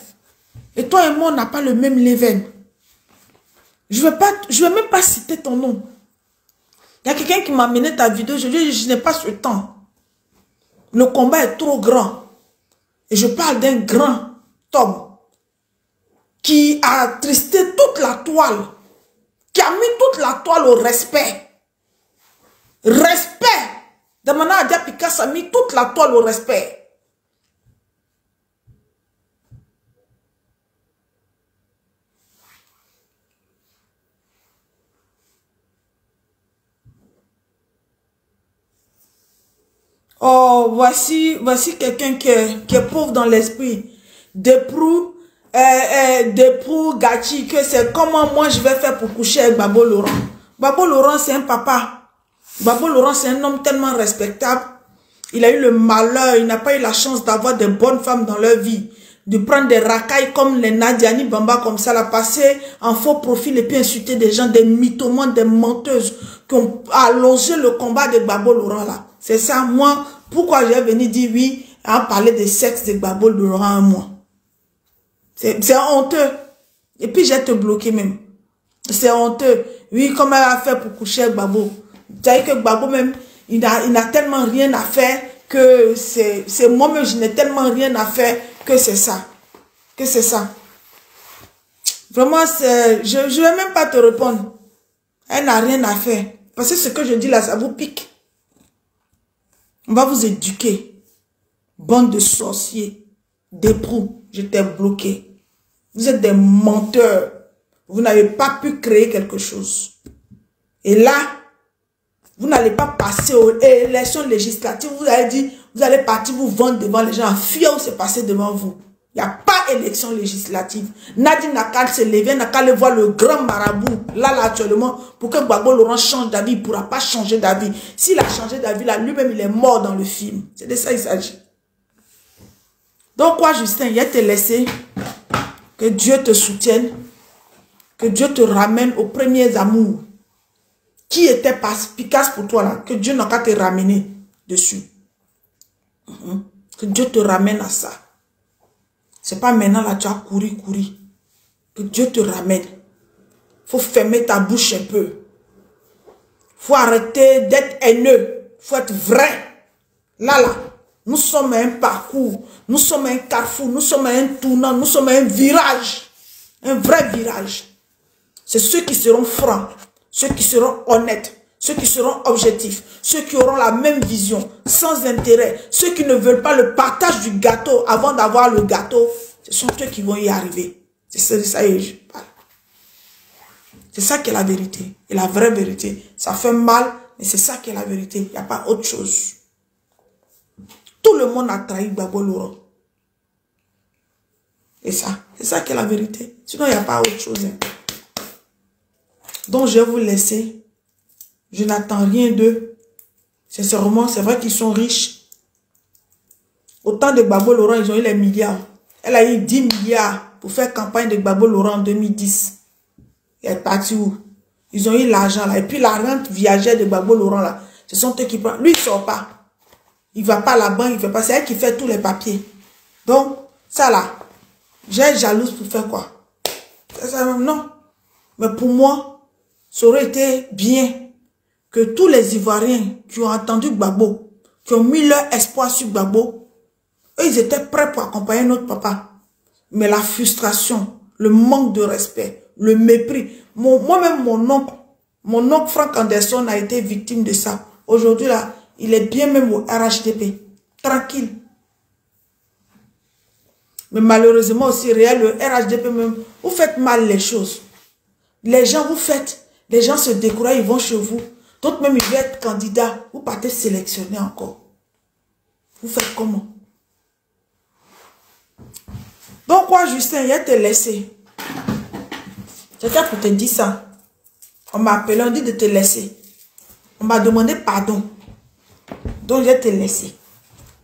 Et toi et moi, on n'a pas le même level. Je vais même pas citer ton nom. Il y a quelqu'un qui m'a amené ta vidéo. Je lui ai dit, je n'ai pas ce temps. Le combat est trop grand. Et je parle d'un grand homme qui a attristé toute la toile. Qui a mis toute la toile au respect. Respect. Damana Adia Picasso a mis toute la toile au respect. Oh, voici quelqu'un qui est pauvre dans l'esprit. Deprou Gachi, que c'est comment moi je vais faire pour coucher avec Babo Laurent. Babo Laurent, c'est un papa. Babo Laurent, c'est un homme tellement respectable. Il a eu le malheur, il n'a pas eu la chance d'avoir de bonnes femmes dans leur vie. De prendre des racailles comme les Nadiani Bamba, comme ça, la passer en faux profil et puis insulter des gens, des mythomanes, des menteuses qui ont allongé le combat de Babo Laurent là. C'est ça, moi, pourquoi j'ai venu dire oui, à parler de sexe de Babo Laurent, moi. C'est honteux. Et puis j'ai te bloqué même. C'est honteux. Oui, comment elle a fait pour coucher avec Babo. Tu sais que Babo même, il n'a tellement rien à faire que c'est moi-même, je n'ai tellement rien à faire que c'est ça. Que c'est ça. Vraiment, je ne vais même pas te répondre. Elle n'a rien à faire. Parce que ce que je dis là, ça vous pique. On va vous éduquer. Bande de sorciers. D'éproux. Je t'ai bloqué. Vous êtes des menteurs. Vous n'avez pas pu créer quelque chose. Et là, vous n'allez pas passer aux élections législatives. Vous allez dire, vous allez partir vous vendre devant les gens. Fier où c'est passé devant vous. Il n'y a pas élection législative. Nadine n'a qu'à se lever, n'a qu'à aller voir le grand marabout, là actuellement, pour que Babo Laurent change d'avis. Il ne pourra pas changer d'avis. S'il a changé d'avis, là, lui-même, il est mort dans le film. C'est de ça qu'il s'agit. Donc quoi, Justin, il a te laissé. Que Dieu te soutienne. Que Dieu te ramène aux premiers amours. Qui était Picasso pour toi là? Que Dieu n'a qu'à te ramener dessus. Que Dieu te ramène à ça. C'est pas maintenant là, tu as couru. Que Dieu te ramène. Faut fermer ta bouche un peu. Faut arrêter d'être haineux. Faut être vrai. Là. Nous sommes à un parcours. Nous sommes à un carrefour. Nous sommes à un tournant. Nous sommes à un virage. Un vrai virage. C'est ceux qui seront francs. Ceux qui seront honnêtes. Ceux qui seront objectifs. Ceux qui auront la même vision. Sans intérêt. Ceux qui ne veulent pas le partage du gâteau avant d'avoir le gâteau. Ce sont eux qui vont y arriver. C'est ça que je parle. C'est ça qui est la vérité. Et la vraie vérité. Ça fait mal. Mais c'est ça qui est la vérité. Il n'y a pas autre chose. Tout le monde a trahi Babo Laurent. Et ça, c'est ça qui est la vérité. Sinon, il n'y a pas autre chose. Donc, je vais vous laisser. Je n'attends rien d'eux. Sincèrement, c'est vrai qu'ils sont riches. Autant de Babo Laurent, ils ont eu les milliards. Elle a eu 10 milliards pour faire campagne de Babo Laurent en 2010. Elle est partie où? Ils ont eu l'argent là. Et puis, la rente viagère de Babo Laurent là, ce sont eux qui prennent. Lui, il ne sort pas. Il ne va pas à la banque, il ne fait pas. C'est elle qui fait tous les papiers. Donc, ça là, j'ai jalouse pour faire quoi? Ça, non. Mais pour moi, ça aurait été bien que tous les Ivoiriens qui ont entendu Gbagbo, qui ont mis leur espoir sur Gbagbo, eux, ils étaient prêts pour accompagner notre papa. Mais la frustration, le manque de respect, le mépris. Moi-même, mon oncle Frank Anderson a été victime de ça. Aujourd'hui, là, il est bien même au RHDP. Tranquille. Mais malheureusement aussi, réel, le RHDP même, vous faites mal les choses. Les gens, les gens se découragent, ils vont chez vous. D'autres même, ils veulent être candidats. Vous partez sélectionner encore. Vous faites comment? Donc quoi, Justin, il a te laissé. C'était pour te dire ça. On m'a appelé, on dit de te laisser. On m'a demandé pardon. Donc, je vais te laisser.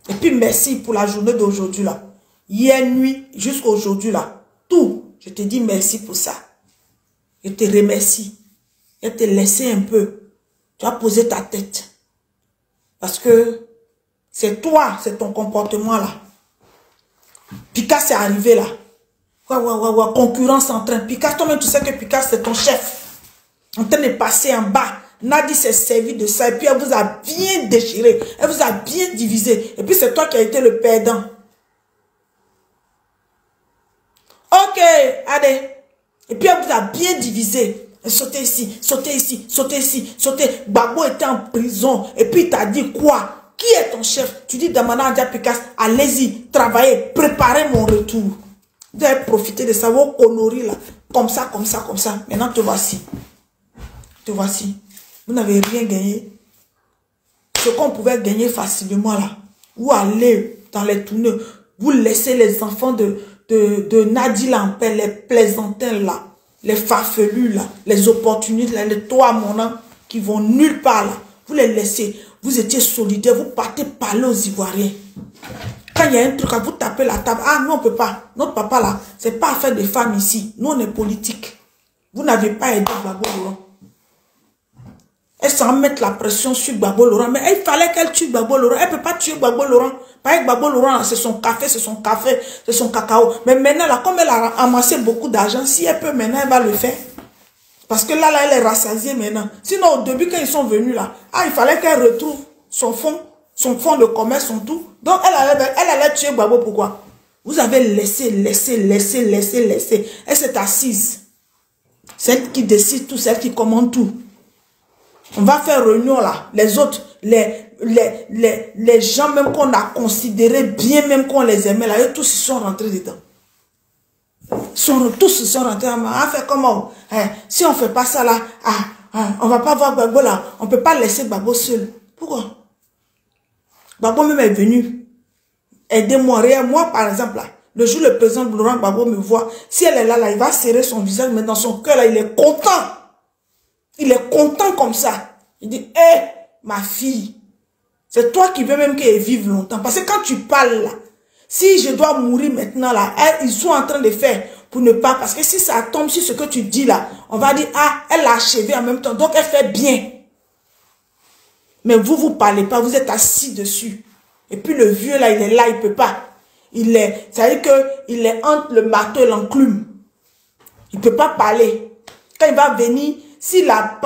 Et puis, merci pour la journée d'aujourd'hui là. Hier nuit, jusqu'à aujourd'hui là. Tout. Je te dis merci pour ça. Je te remercie. Je vais te laisser un peu. Tu as posé ta tête. Parce que c'est toi, c'est ton comportement là. Picasso est arrivé là. Concurrence en train. Picasso, toi-même, tu sais que Picasso, c'est ton chef. En train de passer en bas. Nadi s'est servi de ça et puis elle vous a bien déchiré. Elle vous a bien divisé. Et puis c'est toi qui as été le perdant. Ok, allez. Et puis elle vous a bien divisé. Sautez ici, sautez ici, sautez ici, sautez. Gbagbo était en prison. Et puis il t'a dit quoi? Qui est ton chef? Tu dis Damana Andia Pikas, allez-y, travaillez, préparez mon retour. Vous avez profité de ça, vos conneries là. Comme ça, comme ça, comme ça. Maintenant te voici. Te voici. Vous n'avez rien gagné. Ce qu'on pouvait gagner facilement là. Vous allez dans les tournées. Vous laissez les enfants de Nadi là en paix, les plaisantins là. Les farfelus là, les opportunistes là, les trois monants qui vont nulle part là, vous les laissez, vous étiez solidaires, vous partez parler aux Ivoiriens. Quand il y a un truc à vous taper la table, ah nous on peut pas, notre papa là, c'est pas affaire des femmes ici, nous on est politique. Vous n'avez pas aidé Gbagbo Laurent. Elle s'en met la pression sur Gbagbo Laurent, mais il fallait qu'elle tue Gbagbo Laurent, elle peut pas tuer Gbagbo Laurent. Pas avec Gbagbo Laurent, c'est son café, c'est son cacao. Mais maintenant, là, comme elle a amassé beaucoup d'argent, si elle peut maintenant, elle va le faire. Parce que là, elle est rassasiée maintenant. Sinon, au début, quand ils sont venus là, ah, il fallait qu'elle retrouve son fonds de commerce, son tout. Donc, elle allait tuer Gbagbo. Pourquoi? Vous avez laissé. Elle s'est assise. C'est elle qui décide tout, c'est elle qui commande tout. On va faire réunion là. Les autres, les gens même qu'on a considérés bien, même qu'on les aimait là, eux tous ils sont rentrés dedans. Tous ils sont rentrés. On va faire comment? Si on ne fait pas ça là, on ne va pas voir Gbagbo là. On ne peut pas laisser Gbagbo seul. Pourquoi? Gbagbo même est venu. Aidez-moi. Moi par exemple là, le jour le président Laurent Gbagbo me voit, si elle est là, il va serrer son visage, mais dans son cœur là, il est content. Il est content comme ça. Il dit, hé, ma fille, c'est toi qui veux même qu'elle vive longtemps. Parce que quand tu parles là, si je dois mourir maintenant là, ils sont en train de faire pour ne pas, parce que si ça tombe sur ce que tu dis là, on va dire, ah, elle l'a achevé en même temps, donc elle fait bien. Mais vous parlez pas, vous êtes assis dessus. Et puis le vieux là, il est là, il peut pas. Ça veut dire qu'il est entre le marteau et l'enclume. Il peut pas parler. Quand il va venir, s'il a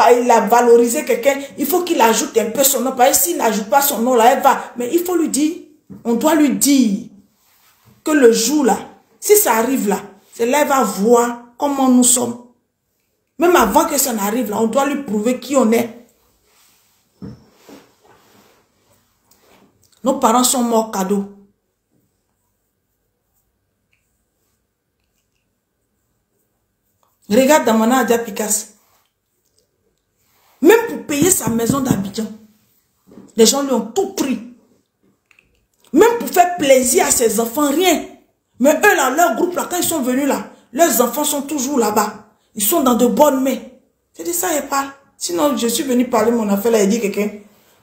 valorisé quelqu'un, il faut qu'il ajoute un peu son nom. Parce que s'il n'ajoute pas son nom, là, elle va. Mais il faut lui dire, on doit lui dire que le jour là, si ça arrive là, c'est là qu'elle va voir comment nous sommes. Même avant que ça n'arrive là, on doit lui prouver qui on est. Nos parents sont morts cadeau. Regarde Damana Andia Pikas. Même pour payer sa maison d'Abidjan, les gens lui ont tout pris. Même pour faire plaisir à ses enfants, rien. Mais eux là, leur groupe là, quand ils sont venus là, leurs enfants sont toujours là-bas. Ils sont dans de bonnes mains. C'est de ça qu'il parle. Sinon, je suis venu parler mon affaire là et dire quelqu'un,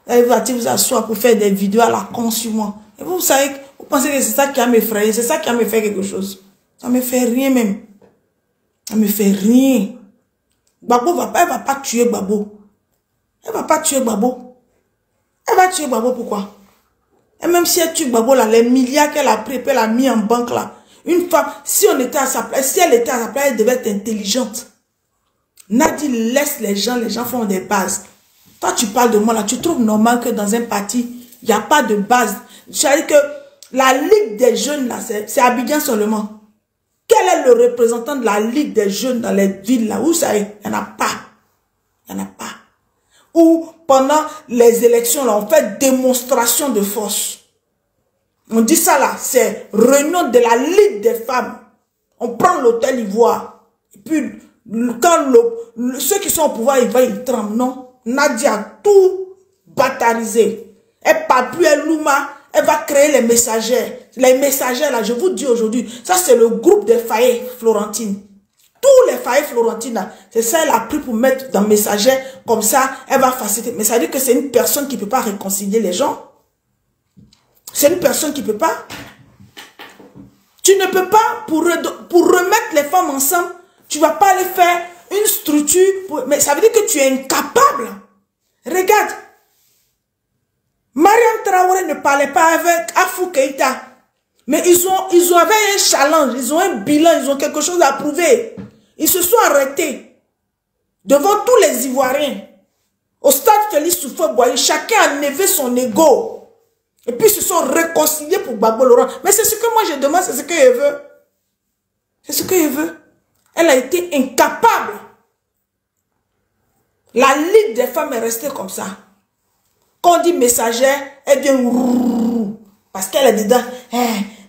il va vous asseoir pour faire des vidéos à la con sur moi. Et vous savez, vous pensez que c'est ça qui a m'effrayé, c'est ça qui a me fait quelque chose. Ça me fait rien même. Ça me fait rien. Gbagbo elle va pas tuer Gbagbo. Elle va pas tuer Gbagbo. Elle va tuer Gbagbo pourquoi? Et même si elle tue Gbagbo là, les milliards qu'elle a pris, elle a mis en banque là. Une femme, si on était à sa place, si elle était à sa place, elle devait être intelligente. Nadi laisse les gens font des bases. Toi tu parles de moi là, tu trouves normal que dans un parti, il n'y a pas de base. C'est-à-dire que la Ligue des jeunes là, c'est Abidjan seulement. Quel est le représentant de la Ligue des jeunes dans les villes là? Où ça est? Il n'y en a pas. Il n'y en a pas. Ou pendant les élections là, on fait démonstration de force. On dit ça là, c'est réunion de la Ligue des femmes. On prend l'hôtel Ivoire. Et puis, quand ceux qui sont au pouvoir, ils tremblent. Non, Nadia a tout batarisé. Elle parle plus, elle louma. Elle va créer les messagères. Les messagères là, je vous dis aujourd'hui, ça c'est le groupe des Faye Florentine. Tous les Faye Florentine là, c'est ça elle a pris pour mettre dans messagère. Comme ça, elle va faciliter. Mais ça veut dire que c'est une personne qui ne peut pas réconcilier les gens. C'est une personne qui ne peut pas. Tu ne peux pas, pour remettre les femmes ensemble, tu ne vas pas aller faire une structure. Mais ça veut dire que tu es incapable. Regarde. Mariam Traoré ne parlait pas avec Afou Keïta. Mais ils avaient un challenge, ils ont un bilan, ils ont quelque chose à prouver. Ils se sont arrêtés devant tous les Ivoiriens. Au stade Félix Houphouët-Boigny, chacun a enlevé son ego. Et puis ils se sont réconciliés pour Gbagbo Laurent. Mais c'est ce que moi je demande, c'est ce qu'elle veut. C'est ce qu'elle veut. Elle a été incapable. La Ligue des femmes est restée comme ça. Quand on dit messagère, elle vient parce qu'elle est dedans.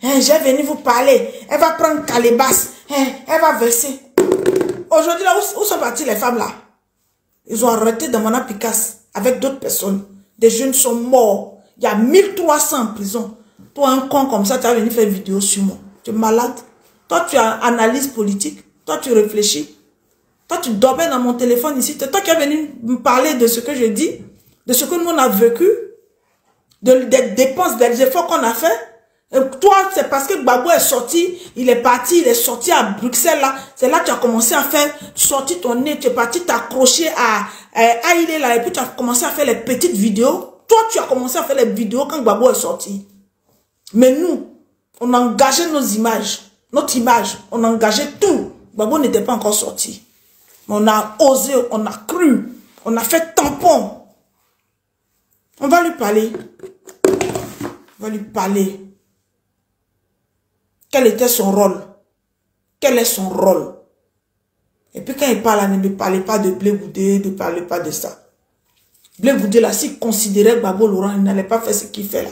J'ai venu vous parler. Elle va prendre calebasse. Elle va verser. Aujourd'hui, là, où sont parties les femmes là? Ils ont arrêté Damana Picasse avec d'autres personnes. Des jeunes sont morts. Il y a 1300 en prison. Toi, un con comme ça, tu as venu faire une vidéo sur moi. Tu es malade. Toi, tu as analyse politique. Toi, tu réfléchis. Toi, tu dormais dans mon téléphone ici. C'est toi qui es venu me parler de ce que je dis. De ce que nous, on a vécu. Des dépenses, des efforts qu'on a fait. Et toi, c'est parce que Gbagbo est sorti. Il est sorti à Bruxelles là. C'est là que tu as commencé à faire, sortir ton nez. Tu es parti t'accrocher à il est là. Et puis tu as commencé à faire les petites vidéos. Toi, tu as commencé à faire les vidéos quand Gbagbo est sorti. Mais nous, on a engagé nos images. Notre image, on a engagé tout. Gbagbo n'était pas encore sorti. Mais on a osé, on a cru. On a fait tampon. On va lui parler. On va lui parler. Quel était son rôle? Quel est son rôle? Et puis quand il parle, ne me parlez pas de Blé Goudé, ne parlez pas de ça. Blé Goudé, là, s'il considérait Gbagbo Laurent, il n'allait pas faire ce qu'il fait là.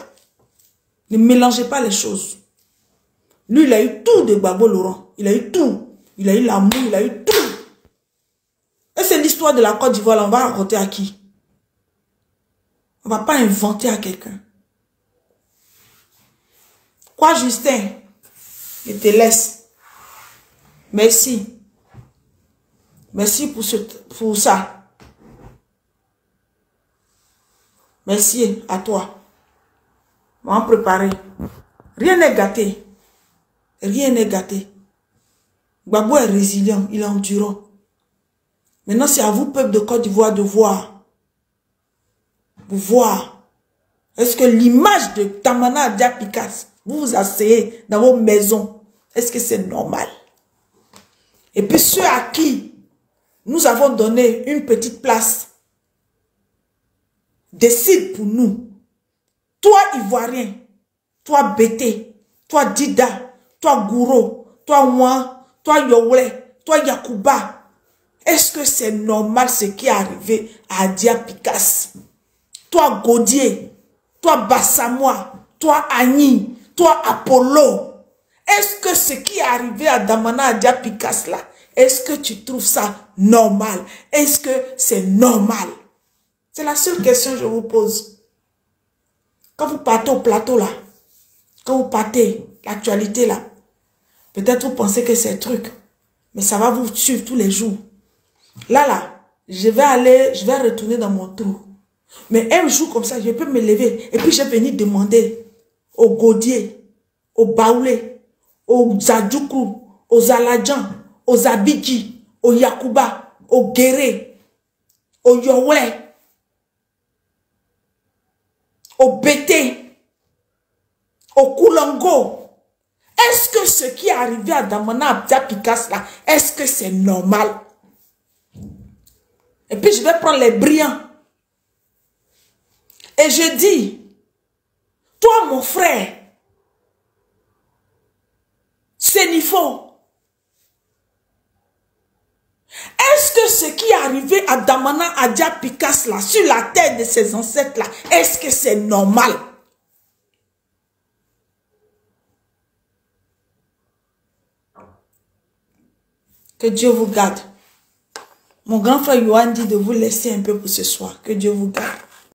Ne mélangez pas les choses. Lui, il a eu tout de Gbagbo Laurent. Il a eu tout. Il a eu l'amour, il a eu tout. Et c'est l'histoire de la Côte d'Ivoire, là, on va raconter à qui? On ne va pas inventer à quelqu'un. Quoi, Justin? Je te laisse. Merci. Merci pour ça. Merci à toi. On va préparer. Rien n'est gâté. Rien n'est gâté. Gbagbo est résilient, il est endurant. Maintenant, c'est à vous, peuple de Côte d'Ivoire, de voir. Vous voir. Est-ce que l'image de Damana Adja Picasse, vous vous asseyez dans vos maisons, est-ce que c'est normal? Et puis ceux à qui nous avons donné une petite place, décide pour nous. Toi, Ivoirien, toi, Bété, toi, Dida, toi, Gouro, toi, moi, toi, Yowle, toi, Yakuba, est-ce que c'est normal ce qui est arrivé à Adja Picasse? Toi, Gaudier, toi, Bassamois, toi, Agni, toi, Apollo, est-ce que ce qui est arrivé à Damana Adja Picasse là, est-ce que tu trouves ça normal? Est-ce que c'est normal? C'est la seule question que je vous pose. Quand vous partez au plateau là, quand vous partez l'actualité là, peut-être vous pensez que c'est un truc, mais ça va vous suivre tous les jours. Là, je vais retourner dans mon trou. Mais un jour comme ça, je peux me lever et puis je vais venir demander aux Gaudier, aux Baoulé, aux Zadjoukou, aux Aladjan, aux Abidji, aux Yakuba, aux Guéré, aux Yowé, aux Bété, aux Koulango. Est-ce que ce qui est arrivé à Damana Adja Picasse là, est-ce que c'est normal? Et puis je vais prendre les brillants. Et je dis, toi mon frère, Sénifo, est-ce que ce qui est arrivé à Damana Adja Picasse là, sur la terre de ses ancêtres là, est-ce que c'est normal? Que Dieu vous garde. Mon grand frère Yohan dit de vous laisser un peu pour ce soir. Que Dieu vous garde.